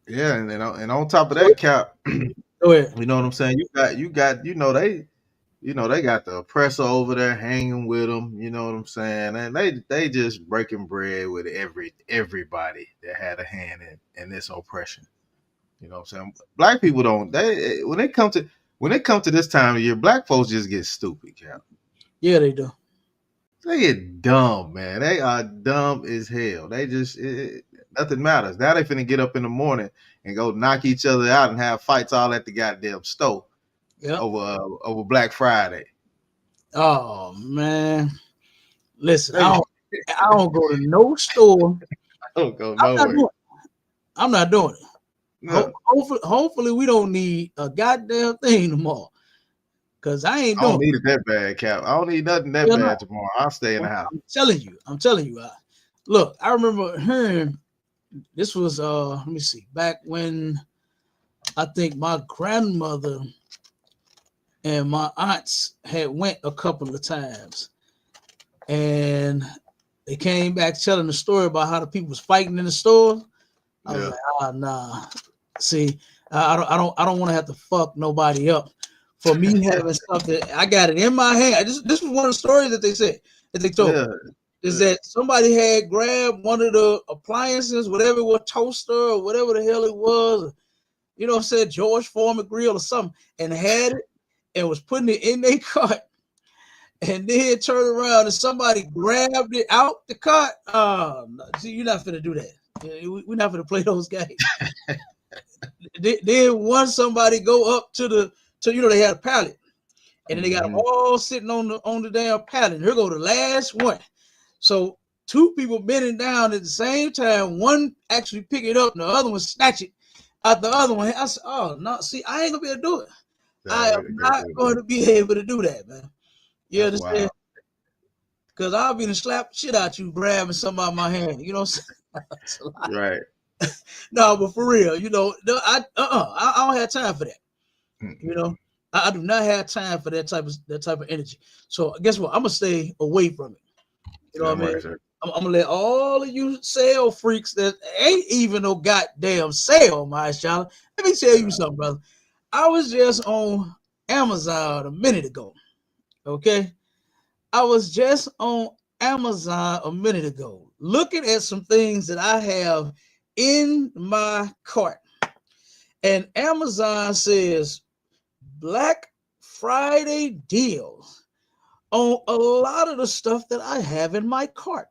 Yeah, and on top of that, Cap, go ahead. You know what I'm saying? You got they got the oppressor over there hanging with them. You know what I'm saying? And they just breaking bread with everybody that had a hand in this oppression. You know what I'm saying? Black people don't. When it comes to this time of year, black folks just get stupid, Cap. Yeah, they do. They get dumb, man. They are dumb as hell. They just nothing matters. Now they finna get up in the morning and go knock each other out and have fights all at the goddamn stove. Yep. Over Black Friday. Oh man, listen, I don't go to no store. I don't go nowhere. I'm not doing it. No. Hopefully, we don't need a goddamn thing tomorrow. Cause I don't need it that bad, Cap. I don't need nothing that bad tomorrow. I'll stay in the house. I'm telling you. Look, I remember hearing this was let me see, back when I think my grandmother and my aunts had went a couple of times, and they came back telling the story about how the people was fighting in the store. I was like, nah. See, I don't want to have to fuck nobody up for me having something. I got it in my hand. This was one of the stories that they said that they told me, is that somebody had grabbed one of the appliances, whatever it was, toaster or whatever the hell it was, you know, said George Foreman grill or something, and had it and was putting it in their cart, and then turned around and somebody grabbed it out the cart. See, you're not finna do that. We're not finna play those games. Then once somebody go up to they had a pallet, and then they got them all sitting on the damn pallet. And here go the last one. So two people bending down at the same time. One actually pick it up, and the other one snatch it out the other one. I said, "Oh no, see, I ain't gonna be able to do it. I am not going to be able to do that, man." You understand? because I'll be to slap the shit out you, grabbing something out of my hand. You know what I'm saying? Right. No, but for real, no, I don't have time for that. Mm-hmm. You know, I do not have time for that type of energy. So guess what? I'm gonna stay away from it. You know what I mean? Sir. I'm gonna let all of you sale freaks that ain't even no goddamn sale, my child. Let me tell you something, brother. I was just on Amazon a minute ago. Okay, I was just on Amazon a minute ago, looking at some things that I have in my cart, and Amazon says Black Friday deals on a lot of the stuff that I have in my cart.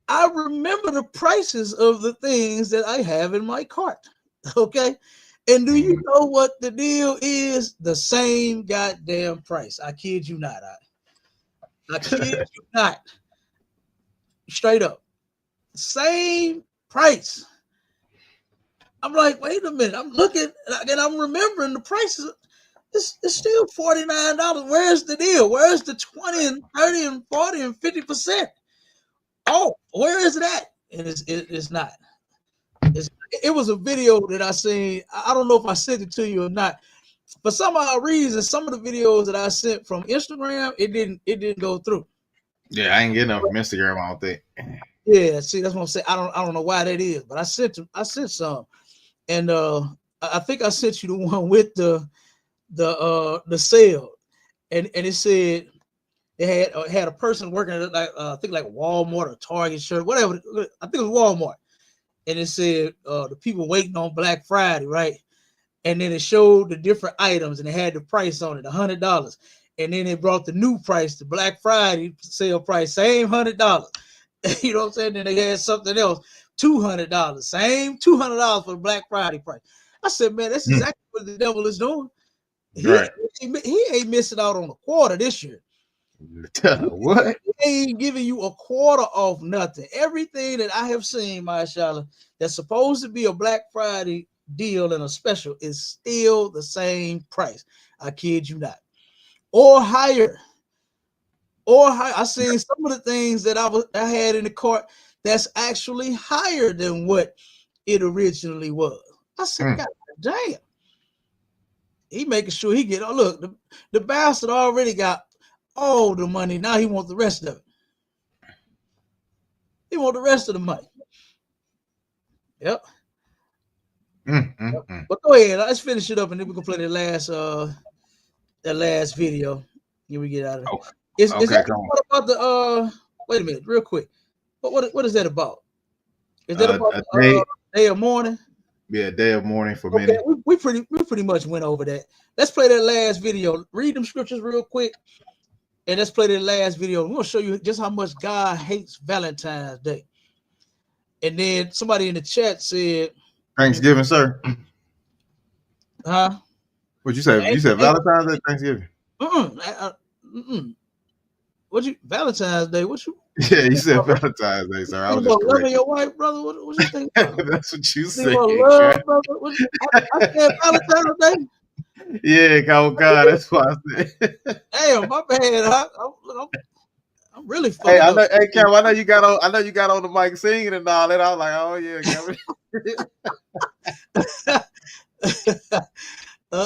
I remember the prices of the things that I have in my cart. Okay. And do you know what the deal is? The same goddamn price. I kid you not. I kid you not. Straight up. Same price. I'm like, wait a minute. I'm looking and I'm remembering the prices. It's still $49. Where's the deal? Where's the 20 and 30 and 40 and 50%? Oh, where is that? And it's not. It was a video that I seen. I don't know if I sent it to you or not. For some odd reason, some of the videos that I sent from Instagram, it didn't go through. Yeah, I ain't getting enough from Instagram, I don't think. Yeah, see, that's what I'm saying. I don't know why that is, but I sent some. And I think I sent you the one with the sale. And it said it had a person working at I think like Walmart or Target shirt, whatever. I think it was Walmart. And it said the people waiting on Black Friday, right? And then it showed the different items and it had the price on it, $100. And then it brought the new price, the Black Friday sale price, same $100. You know what I'm saying? Then they had something else, $200, same $200 for the Black Friday price. I said, man, that's exactly what the devil is doing. He ain't missing out on a quarter this year. What? He ain't giving you a quarter off nothing. Everything that I have seen, mashallah, that's supposed to be a Black Friday deal and a special is still the same price. I kid you not. Or higher. I seen some of the things that I had in the cart that's actually higher than what it originally was. I said, God damn. He making sure he get, look, the bastard already got all the money. Now he wants the rest of it. He want the rest of the money. Yep. But go ahead. Let's finish it up, and then we can play the last video. Here we get out of it. Okay. Is that what about the Wait a minute, real quick. What is that about? Is that about day of mourning? Yeah, day of mourning for many. We pretty much went over that. Let's play that last video. Read them scriptures real quick, and let's play that last video. We're gonna show you just how much God hates Valentine's Day. And then somebody in the chat said Thanksgiving, sir. Huh? What you say? You said Valentine's Day, Thanksgiving. What you Valentine's Day? What you? Yeah, you said Valentine's Day, sir. I was just loving your wife, brother. What you think? That's what you said. Love, brother. I said Valentine's Day. Yeah, God, that's what I said. Damn, my bad. I'm really fucking hey, Cam, I know you got on the mic singing and all that. I was like, oh yeah, Kevin. Hey,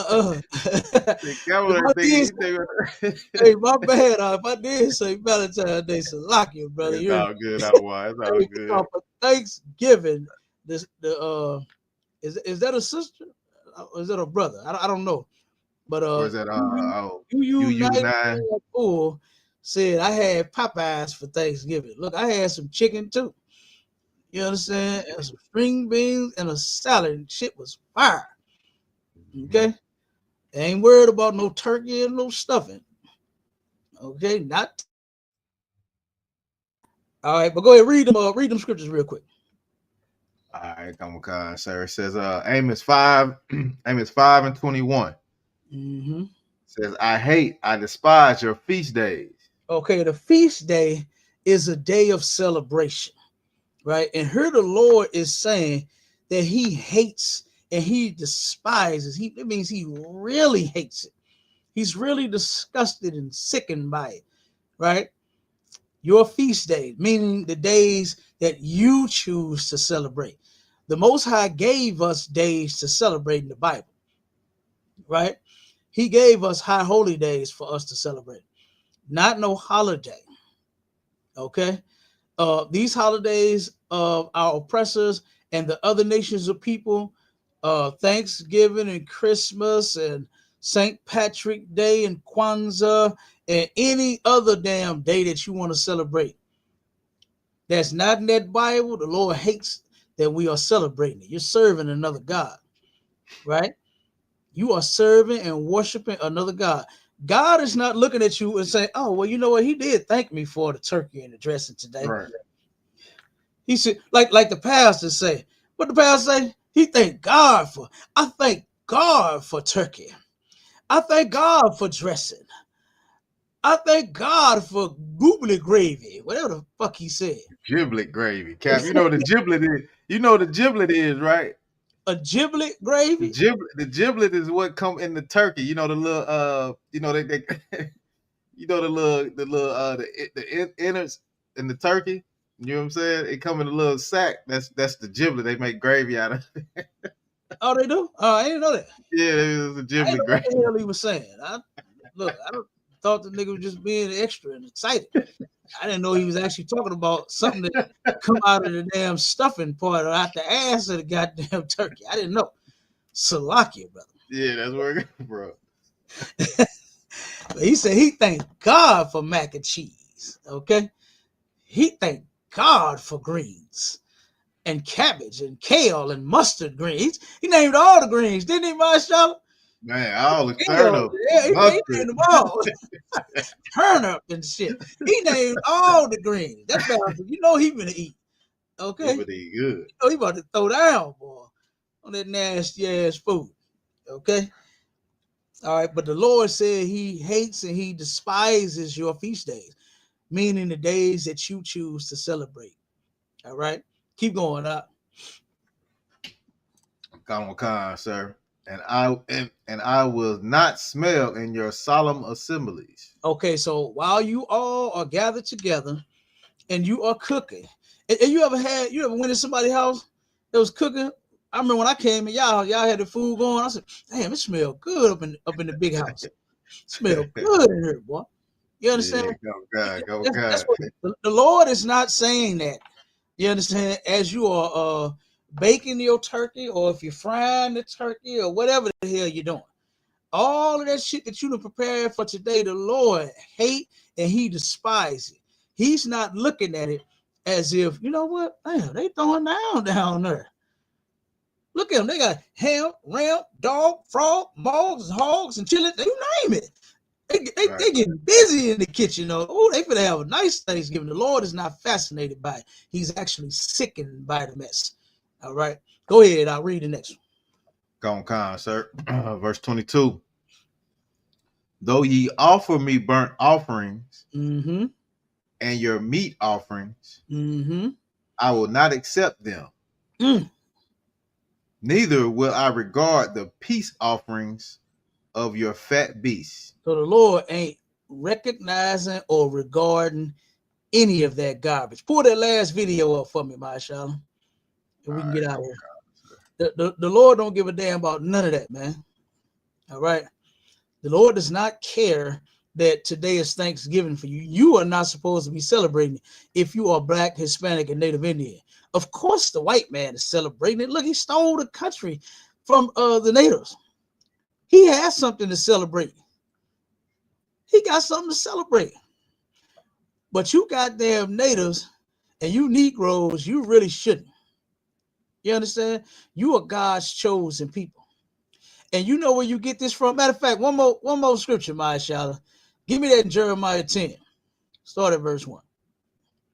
my bad. If I did say Valentine's Day, Salakia, brother. It's all good. Otherwise, it's all good. For Thanksgiving, is that a sister? Or is that a brother? I don't know. But or is that you said I had Popeyes for Thanksgiving. Look, I had some chicken too. You understand? And some string beans and a salad. And shit was fire. Okay. I ain't worried about no turkey and no stuffing. Okay, not. All right, but go ahead, read them scriptures real quick. All right, come on, sir. It says Amos 5, Amos 5:21. Says, I despise your feast days. Okay, the feast day is a day of celebration, right? And here the Lord is saying that he hates and he despises. It means he really hates it. He's really disgusted and sickened by it, right? your feast days, meaning the days that you choose to celebrate. The Most High gave us days to celebrate in the Bible, right? He gave us high holy days for us to celebrate, not no holiday. Okay. These holidays of our oppressors and the other nations of people, Thanksgiving and Christmas and St. Patrick Day and Kwanzaa and any other damn day that you want to celebrate, that's not in that Bible. The Lord hates that we are celebrating it. You're serving another God, right? You are serving and worshiping another God. God is not looking at you and saying, "Oh, well, you know what? He did thank me for the turkey and the dressing today." Right. He said, like the pastor say, what the pastor say? He thank God for. I thank God for turkey. I thank God for dressing. I thank God for goobly gravy, whatever the fuck he said. Giblet gravy, Cap. You know what the giblet is. You know what the giblet is, right? A giblet gravy. The giblet is what come in the turkey. You know the little you know they you know the innards in the turkey. You know what I'm saying? It come in a little sack. That's the giblet. They make gravy out of. Oh, they do? Oh, I didn't know that. Yeah, it's a I didn't giblet know what gravy. the hell he was saying. I don't thought the nigga was just being extra and excited. I didn't know he was actually talking about something that come out of the damn stuffing part or out the ass of the goddamn turkey. I didn't know. Salakia, brother. Yeah, that's where it comes from. But he said he thanked God for mac and cheese. Okay. He thanked God for greens and cabbage and kale and mustard greens. He named all the greens, didn't he, Marshall? Man, all the Kale, turnip, yeah, he mustard. named them all. Turnip and shit. He named all the greens. That bastard, you know he gonna eat. Okay. But they good. You know he about to throw down, boy, on that nasty ass food. Okay. All right. But the Lord said he hates and he despises your feast days, meaning the days that you choose to celebrate. All right. Keep going up. Come, sir. And I will not smell in your solemn assemblies. Okay, so while you all are gathered together and you are cooking, and you ever went to somebody's house that was cooking? I remember when I came and y'all had the food going. I said, "Damn, it smelled good up in the big house. Smell good in here, boy." You understand? Yeah, go That's God. what the Lord is not saying that. You understand? As you are baking your turkey, or if you're frying the turkey, or whatever the hell you're doing, all of that shit that you done prepared for today, the Lord hate and he despise it. He's not looking at it as if, you know what? Damn, they throwing down there. Look at them. They got ham, ram, dog, frog, mogs, hogs, and chili. You name it. They getting busy in the kitchen. Oh, they finna have a nice Thanksgiving. The Lord is not fascinated by it. He's actually sickened by the mess. All right. Go ahead. I'll read the next one. Come, sir. Verse 22. Though ye offer me burnt offerings Mm-hmm. and your meat offerings, Mm-hmm. I will not accept them. Mm. Neither will I regard the peace offerings of your fat beasts. So the Lord ain't recognizing or regarding any of that garbage. Pull that last video up for me, Mashallah, and we can get out of here. The Lord don't give a damn about none of that, man. All right. The Lord does not care that today is Thanksgiving for you. You are not supposed to be celebrating if you are Black, Hispanic, and Native Indian. Of course, the white man is celebrating it. Look, he stole the country from the natives. He has something to celebrate. He got something to celebrate. But you goddamn natives and you Negroes, you really shouldn't. You understand? You are God's chosen people. And you know where you get this from. Matter of fact, one more scripture, my Shala. Give me that in Jeremiah 10. Start at verse 1.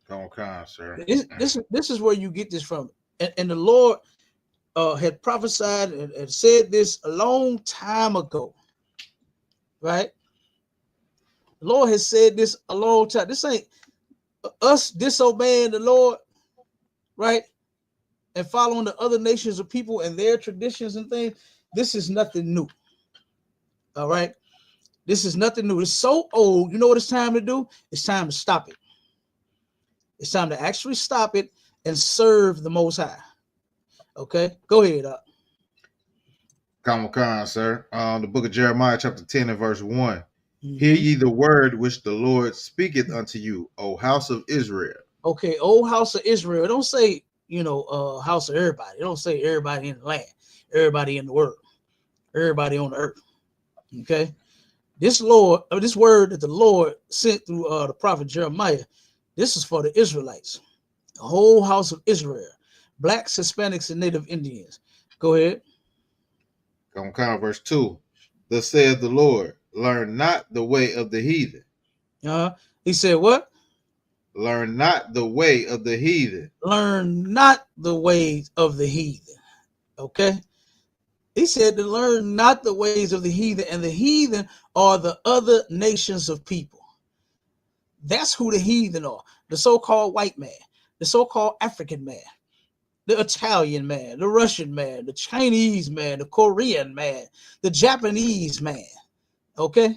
Come, sir. This is where you get this from. And the Lord had prophesied and said this a long time ago. Right? The Lord has said this a long time. This ain't us disobeying the Lord, right? And following the other nations of people and their traditions and things. This is nothing new. All right. This is nothing new. It's so old. You know what it's time to do? It's time to stop it. It's time to actually stop it and serve the Most High. Okay, go ahead. Come, sir. The book of Jeremiah, chapter 10 and verse 1. Hear Mhm. ye the word which the Lord speaketh unto you, O house of Israel. Okay, old house of Israel. Don't say, house of everybody. Don't say everybody in the land, everybody in the world, everybody on the earth. Okay, this word that the Lord sent through the prophet Jeremiah, this is for the Israelites, the whole house of Israel, blacks, Hispanics, and Native Indians. Go ahead. Come, verse 2. Thus saith the Lord, learn not the way of the heathen. He said, what? Learn not the way of the heathen. Learn not the ways of the heathen. Okay. He said to learn not the ways of the heathen, and the heathen are the other nations of people. That's who the heathen are. The so-called white man, the so-called African man, the Italian man, the Russian man, the Chinese man, the Korean man, the Japanese man. Okay.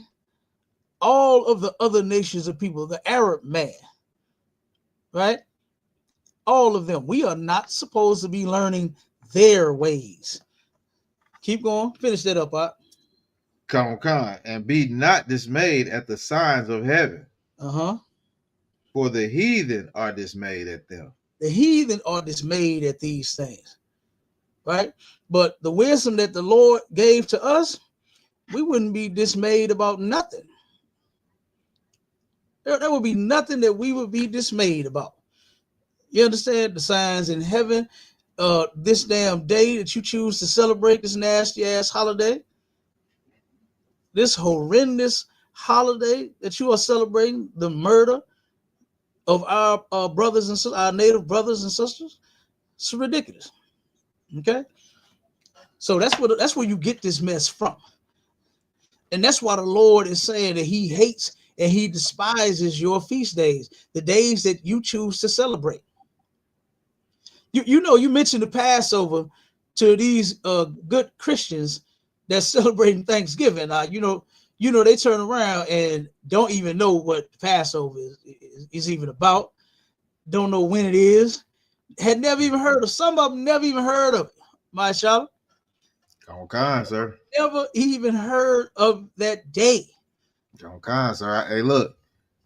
All of the other nations of people, the Arab man, right? All of them. We are not supposed to be learning their ways. Keep going. Finish that up, Come, and be not dismayed at the signs of heaven. For the heathen are dismayed at them. The heathen are dismayed at these things, right? But the wisdom that the Lord gave to us, we wouldn't be dismayed about nothing. There would be nothing that we would be dismayed about. You understand? The signs in heaven, this damn day that you choose to celebrate this nasty ass holiday, this horrendous holiday that you are celebrating, the murder of our brothers and sisters, our native brothers and sisters, it's ridiculous. Okay, so that's where you get this mess from, and that's why the Lord is saying that He hates and He despises your feast days, the days that you choose to celebrate. You mentioned the Passover to these good Christians that's celebrating Thanksgiving. They turn around and don't even know what Passover is even about. Don't know when it is. Had never even heard of. Some of them never even heard of it. Mashallah. Come, sir. Never even heard of that day. Come, sir. Hey, look.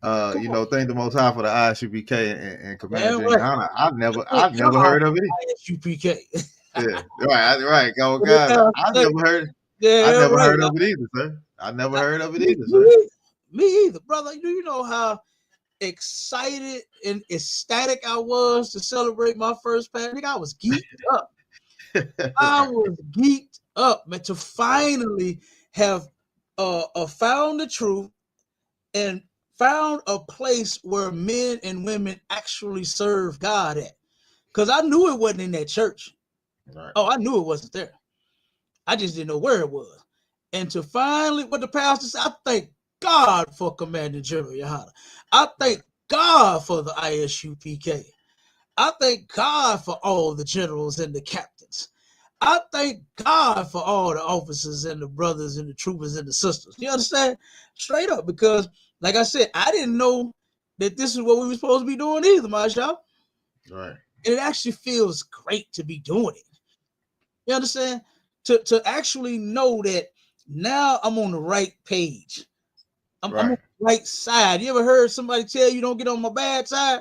Thank the Most High for the ISUPK and Commander Right. Jane. I've never heard of it. ISUPK. Yeah, right. Go, guys. I never heard. I never heard of it either, sir. I never heard of it either, sir. Me either, brother. Do you know how excited and ecstatic I was to celebrate my first Passover? I was geeked up. I was geeked up, man, to finally have found the truth and found a place where men and women actually serve God at. Because I knew it wasn't in that church. Right. Oh, I knew it wasn't there. I just didn't know where it was. And to finally, what the pastor said, I thank God for Commander General YAHANNA. I thank God for the ISUPK. I thank God for all the generals and the captains. I thank God for all the officers and the brothers and the troopers and the sisters. You understand? Straight up, because like I said, I didn't know that this is what we were supposed to be doing either, Mashallah. Right. And it actually feels great to be doing it. You understand? To actually know that now I'm on the right page. I'm on the right side. You ever heard somebody tell you don't get on my bad side?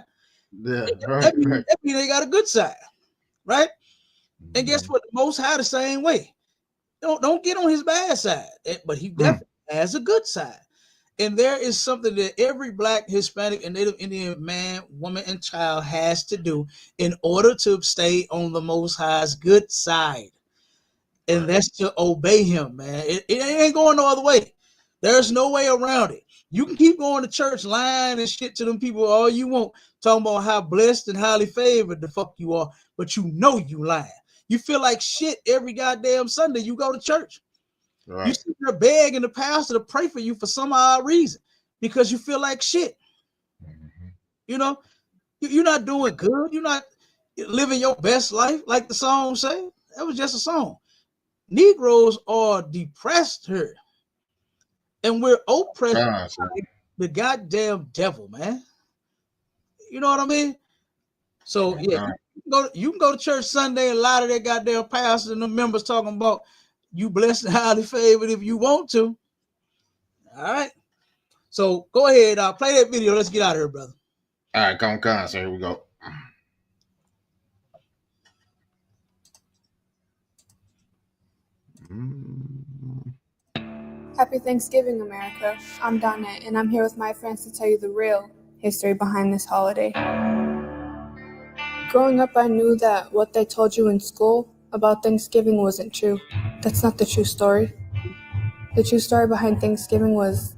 Yeah, That means they got a good side, right? Mm-hmm. And guess what? The Most High the same way. Don't get on his bad side, but he definitely has a good side. And there is something that every Black, Hispanic, and Native Indian man, woman, and child has to do in order to stay on the Most High's good side. And that's to obey him, man. It ain't going no other way. There's no way around it. You can keep going to church lying and shit to them people all you want, talking about how blessed and highly favored the fuck you are, but you know you lying. You feel like shit every goddamn Sunday you go to church. Right. You sit there begging the pastor to pray for you for some odd reason because you feel like shit. Mm-hmm. You know, you're not doing good. You're not living your best life like the song say. That was just a song. Negroes are depressed here, and we're oppressed by the goddamn devil, man. You know what I mean? So yeah, you can go to church Sunday and a lot of that goddamn pastors and the members talking about you blessed and highly favored if you want to. All right. So go ahead, play that video. Let's get out of here, brother. All right, come on, so here we go. Happy Thanksgiving, America. I'm Donna, and I'm here with my friends to tell you the real history behind this holiday. Growing up, I knew that what they told you in school about Thanksgiving wasn't true. That's not the true story. The true story behind Thanksgiving was,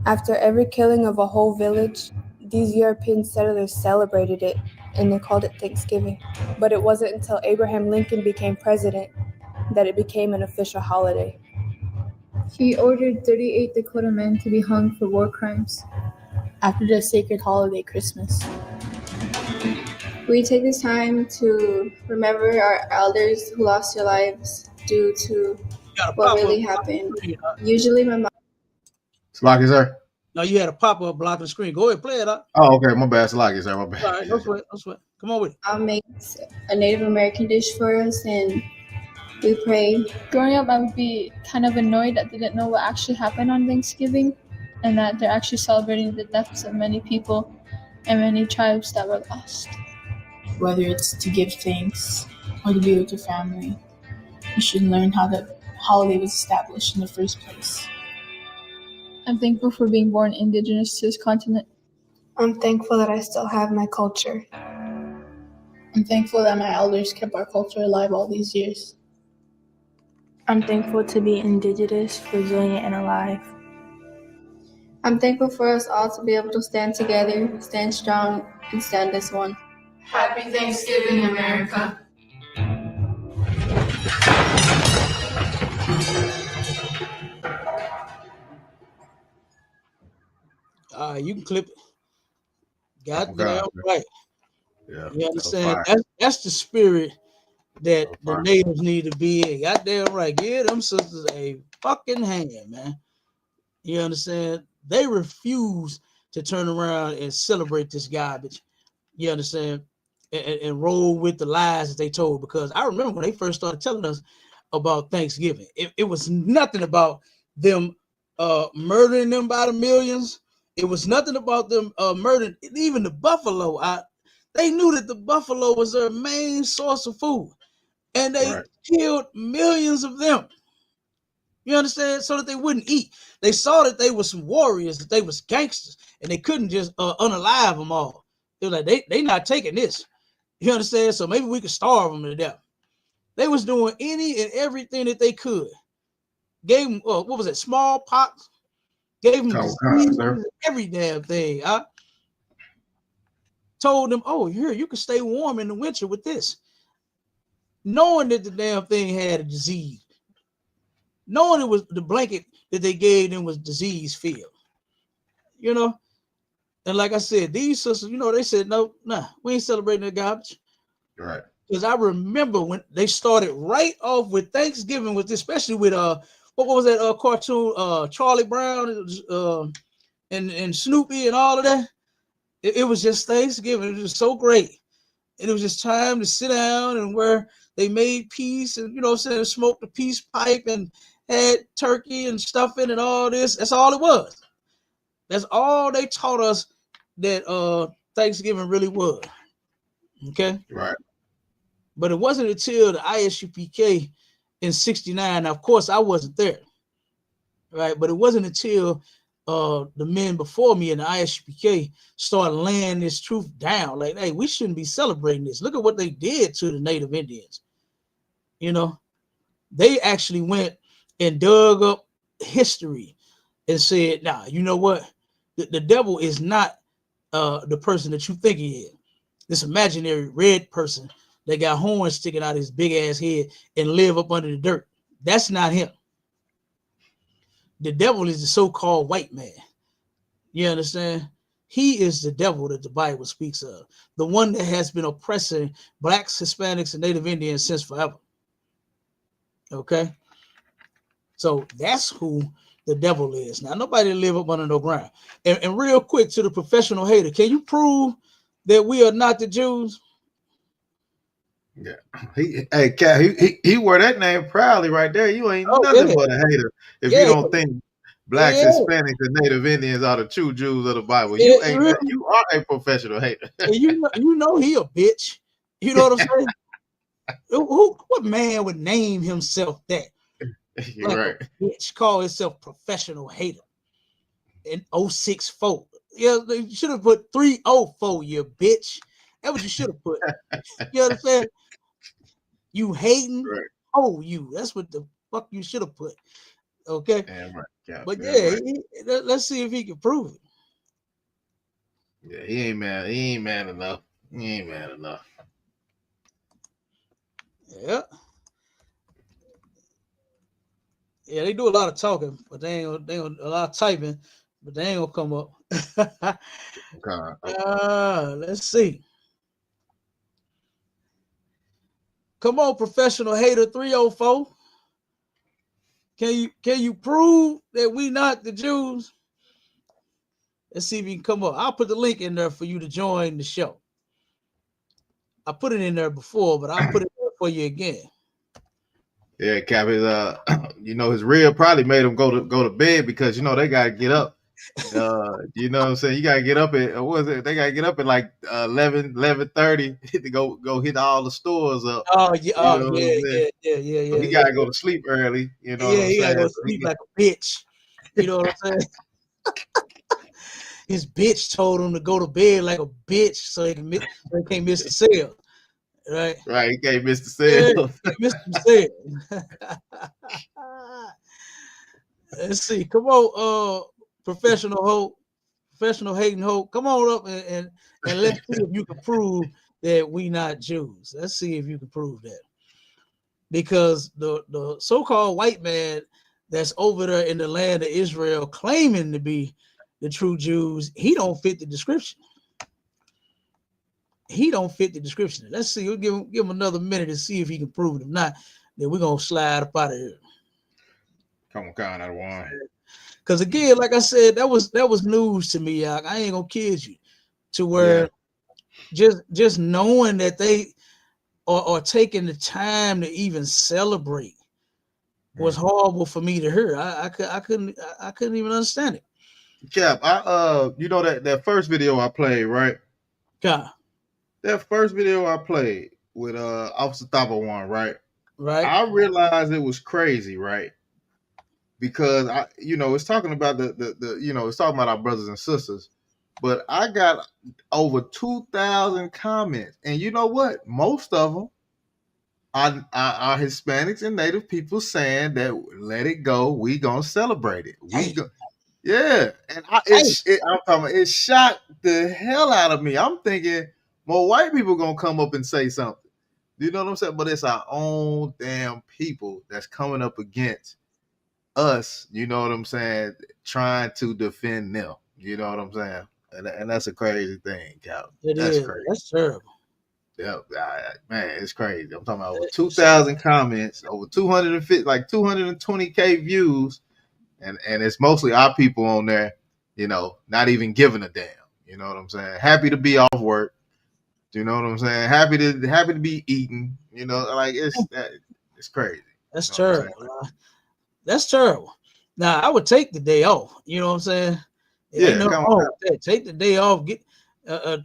after every killing of a whole village, these European settlers celebrated it, and they called it Thanksgiving. But it wasn't until Abraham Lincoln became president that it became an official holiday. He ordered 38 Dakota men to be hung for war crimes after the sacred holiday Christmas. We take this time to remember our elders who lost their lives due to what really happened. Usually my mom... Slocky, sir? No, you had a pop-up blocking the screen. Go ahead, play it up. Oh, okay. My bad. Slocky, sir. My bad. All right, no sweat, no sweat. Come on with it. Mom makes a Native American dish for us, and we pray. Growing up, I would be kind of annoyed that they didn't know what actually happened on Thanksgiving and that they're actually celebrating the deaths of many people and many tribes that were lost. Whether it's to give thanks or to be with your family, you should learn how the holiday was established in the first place. I'm thankful for being born indigenous to this continent. I'm thankful that I still have my culture. I'm thankful that my elders kept our culture alive all these years. I'm thankful to be indigenous, resilient, and alive. I'm thankful for us all to be able to stand together, stand strong, and stand as one. Happy Thanksgiving, America. You can clip it. Goddamn right. Yeah. You understand? That's the spirit that the natives need to be in. Goddamn right. Give them sisters a fucking hand, man. You understand? They refuse to turn around and celebrate this garbage. You understand? And roll with the lies that they told. Because I remember when they first started telling us about Thanksgiving, it was nothing about them murdering them by the millions. It was nothing about them murdering even the buffalo. They knew that the buffalo was their main source of food. And they killed millions of them. You understand? So that they wouldn't eat. They saw that they were some warriors, that they was gangsters, and they couldn't just unalive them all. They were like, they not taking this. You understand? So maybe we could starve them to death. They was doing any and everything that they could. Gave them, what was it, smallpox? Gave them diseases, every damn thing. I told them, oh, here, you can stay warm in the winter with this. Knowing that the damn thing had a disease. Knowing it was the blanket that they gave them was disease filled. You know? And like I said, these sisters, you know, they said, no, nah, we ain't celebrating the garbage. Right. Because I remember when they started right off with Thanksgiving, with especially with what was that cartoon, Charlie Brown and Snoopy and all of that. It was just Thanksgiving. It was just so great. And it was just time to sit down and where they made peace and, you know, smoked the peace pipe and had turkey and stuffing and all this. That's all it was. That's all they taught us that Thanksgiving really was. Okay? Right. But it wasn't until the ISUPK in 69. Now, of course, I wasn't there. Right? But it wasn't until the men before me in the ISUPK started laying this truth down. Like, hey, we shouldn't be celebrating this. Look at what they did to the Native Indians. You know, they actually went and dug up history and said, nah, you know what? The devil is not the person that you think he is. This imaginary red person that got horns sticking out his big ass head and live up under the dirt. That's not him. The devil is the so-called white man. You understand? He is the devil that the Bible speaks of. The one that has been oppressing blacks, Hispanics, and Native Indians since forever. Okay? So that's who the devil is. Now, nobody live up under no ground. And real quick to the professional hater, can you prove that we are not the Jews? Yeah. Hey, Cat, he wore that name proudly right there. You ain't Oh nothing yeah, but a hater if you yeah, don't think blacks, yeah, Hispanics, and Native Indians are the true Jews of the Bible. yeah. You ain't that. You are a professional hater. You know he a bitch. You know what I'm saying? What man would name himself that? You're Like right. a bitch, call himself professional hater. In 064. Yeah, you should have put 304, you bitch. That's what you should have put. You understand? You hating? Right. Oh, you. That's what the fuck you should have put. Okay. Damn right. Cap. But Damn yeah, right. let's see if he can prove it. Yeah, he ain't mad. He ain't mad enough. He ain't mad enough. Yeah. Yeah, they do a lot of talking, but they ain't a lot of typing, but they ain't gonna come up. Let's see. Come on, professional hater 304. Can you prove that we not the Jews? Let's see if you can come up. I'll put the link in there for you to join the show. I put it in there before, but I'll put it there for you again. Yeah, Cap is his rib probably made him go to bed because they gotta get up. You know what I'm saying? You gotta get up at what is it? They gotta get up at like 11:30 to go hit all the stores up. Oh yeah, You know what I'm saying? So he gotta yeah. go to sleep early. You know what Yeah, I'm he gotta saying? go So sleep like a bitch. You know what I'm saying? His bitch told him to go to bed like a bitch so he can't miss the sale. Right? Right, he can't miss the Yeah, sale. he missed the sale. Let's see. Come on, professional hating hope. Come on up and let's see if you can prove that we not Jews. Let's see if you can prove that. Because the so-called white man that's over there in the land of Israel claiming to be the true Jews, he don't fit the description. He don't fit the description. Let's see. We'll give him another minute to see if he can prove it. If not, then we're gonna slide up out of here. Come on, count out of one. Because again, like I said, that was news to me, Yak. I ain't gonna kid you. To where just knowing that they are taking the time to even celebrate was horrible for me to hear. I couldn't even understand it. Cap, that first video I played, right? God. That first video I played with Officer Thabo one, right? Right. I realized it was crazy, right? Because it's talking about it's talking about our brothers and sisters, but I got over 2,000 comments, and you know what? Most of them are Hispanics and Native people saying that let it go, we gonna celebrate it. Yeah, and I'm talking about, it shocked the hell out of me. I'm thinking more white people gonna come up and say something. You know what I'm saying? But it's our own damn people that's coming up against us. You know what I'm saying? Trying to defend them. You know what I'm saying? And that's a crazy thing, Cal. That's crazy. That's terrible. Yeah, man, it's crazy. I'm talking about over 2,000 comments, over 250, like 220K views. And it's mostly our people on there, not even giving a damn. You know what I'm saying? Happy to be off work. You know what I'm saying? Happy to be eating. Like it's crazy. That's terrible. That's terrible. Now I would take the day off. You know what I'm saying? Yeah, ain't nothing wrong with that. Take the day off. Get let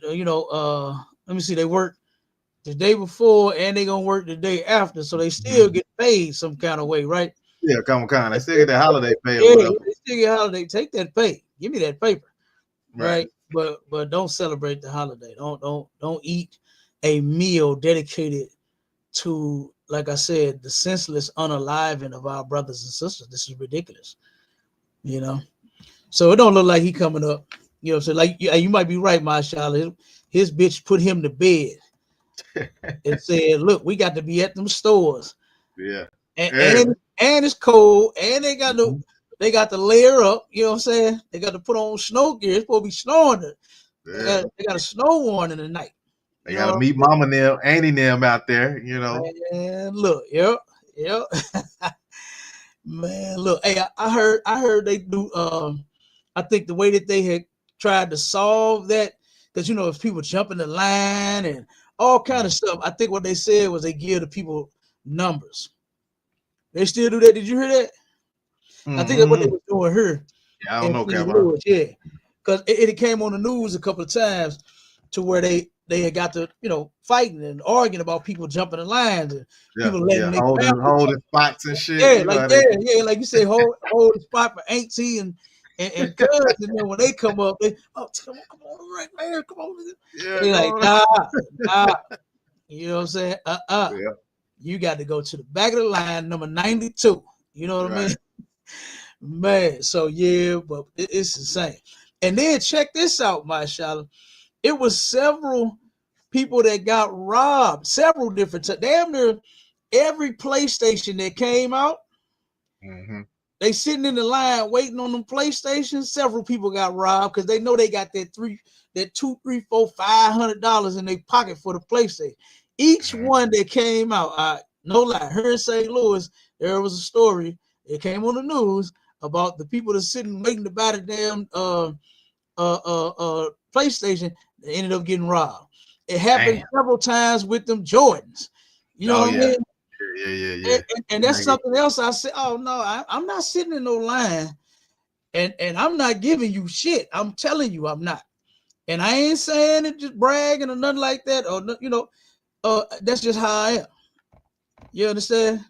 me see. They work the day before and they gonna work the day after, so they still get paid some kind of way, right? Yeah, come on. They still get that holiday pay or whatever. They still get holiday. Take that pay. Give me that paper, right? But don't celebrate the holiday. Don't eat a meal dedicated to, like I said, the senseless unaliving of our brothers and sisters. This is ridiculous, So it don't look like he coming up. You know what I'm saying? Like you might be right, Mashallah. His bitch put him to bed and said, "Look, we got to be at them stores." Yeah. And it's cold, and they got to layer up. You know what I'm saying? They got to put on snow gear. It's supposed to be snowing. They got a snow warning tonight. They got to meet Mama and them, Auntie and them out there. And look, yep. Man, look. Hey, I heard they do. I think the way that they had tried to solve that, because if people jump in the line and all kind of stuff. I think what they said was they give the people numbers. They still do that. Did you hear that? I think that's what they were doing here Yeah, I don't in know, St. Kevin. Louis. Yeah, because it came on the news a couple of times to where they had got to fighting and arguing about people jumping the lines and people letting their holding spots and shit. yeah, You know like how they like you say, hold the spot for auntie and cuz, and then when they come up, they come on, right man, come on. yeah, They like go nah, you know what I'm saying? Yeah, You got to go to the back of the line, number 92. You know what I mean? Man, so yeah, but it's insane. And then check this out, mashallah. It was several people that got robbed, several different damn near every PlayStation that came out. They sitting in the line waiting on them PlayStations. Several people got robbed because they know they got that $2, $3, $4, $500 in their pocket for the PlayStation. Each one that came out, no lie, here in St. Louis, there was a story. It came on the news about the people that sitting waiting to buy the damn PlayStation. They ended up getting robbed. It happened several times with them Jordans. You know what I mean? Yeah. And that's something else. I said, oh no, I'm not sitting in no line, and I'm not giving you shit. I'm telling you, I'm not. And I ain't saying it just bragging or nothing like that, or that's just how I am. You understand?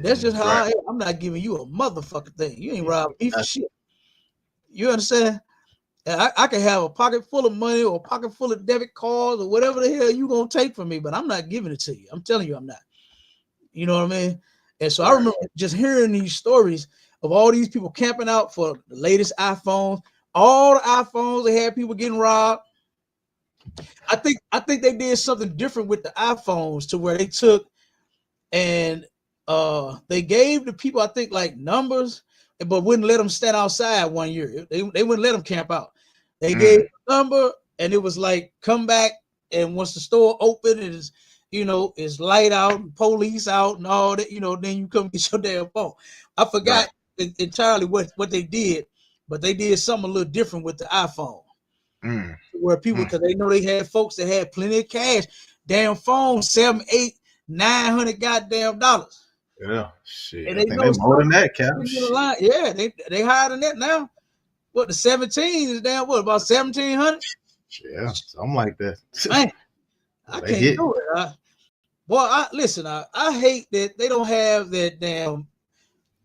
That's just how I am. I'm not giving you a motherfucking thing. You ain't robbing me for shit. You understand? And I can have a pocket full of money or a pocket full of debit cards or whatever the hell you gonna take from me, but I'm not giving it to you. I'm telling you, I'm not. You know what I mean? And so I remember just hearing these stories of all these people camping out for the latest iPhones. All the iPhones, they had people getting robbed. I think they did something different with the iPhones to where they took and they gave the people, I think, like numbers, but wouldn't let them stand outside 1 year. They wouldn't let them camp out. They gave a number, and it was like, come back, and once the store open, it's light out and police out and all that, then you come get your damn phone. I forgot entirely what they did, but they did something a little different with the iPhone. Where people, because they know they had folks that had plenty of cash, damn phone, $700, $800, $900 goddamn dollars. Yeah, shit. And I think they more than that, Cap. Yeah, they higher than that now. What, the 17 is down, what, about 1,700? Yeah, something like that. Man, I can't do it. Boy, listen, I hate that they don't have that damn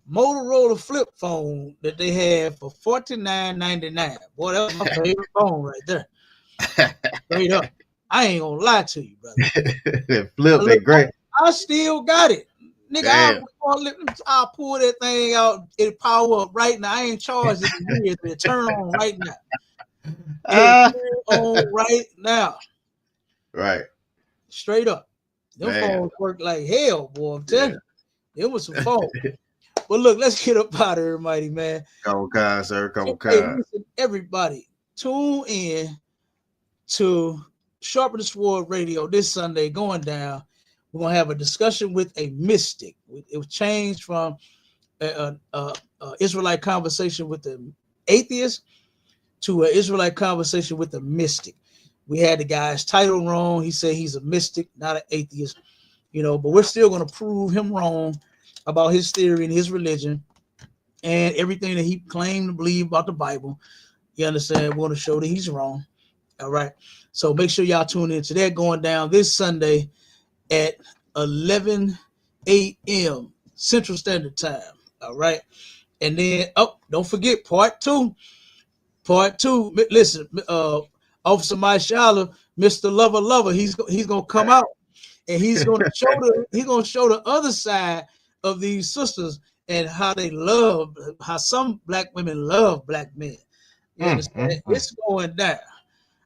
Motorola flip phone that they have for $49.99. Boy, that was my favorite phone right there. Straight up. I ain't gonna lie to you, brother. Flip, they great. I still got it. Nigga, I'll pull that thing out, it power up right now. I ain't charged it in years, but it turn on right now. It turn on right now. Right. Straight up. Them phones work like hell, boy. I'm telling you. It was some phone. But look, let's get up out of here, mighty man. Come on, sir. Come on. Listen, everybody, tune in to Sharpen the Sword Radio this Sunday going down. We're going to have a discussion with a mystic. It was changed from an Israelite conversation with the atheist to an Israelite conversation with a mystic. We had the guy's title wrong. He said he's a mystic, not an atheist, but we're still going to prove him wrong about his theory and his religion and everything that he claimed to believe about the Bible. You understand? We're going to show that he's wrong. All right. So make sure y'all tune in to that going down this Sunday at 11 a.m. Central Standard Time. All right. And then, don't forget part two. Listen, Officer Mashallah, Mr. Lover, he's gonna come out and he's gonna show the other side of these sisters and how some black women love black men. You understand? It's going down.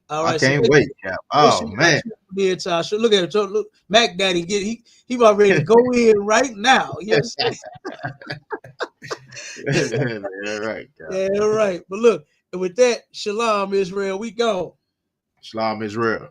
All right, I can't wait, Cap. Oh man. Look at it. Look, Mac Daddy he about ready to go in right now. You understand? Yeah, right. Cap. Yeah, right. But look, and with that, Shalom Israel, we go. Shalom Israel.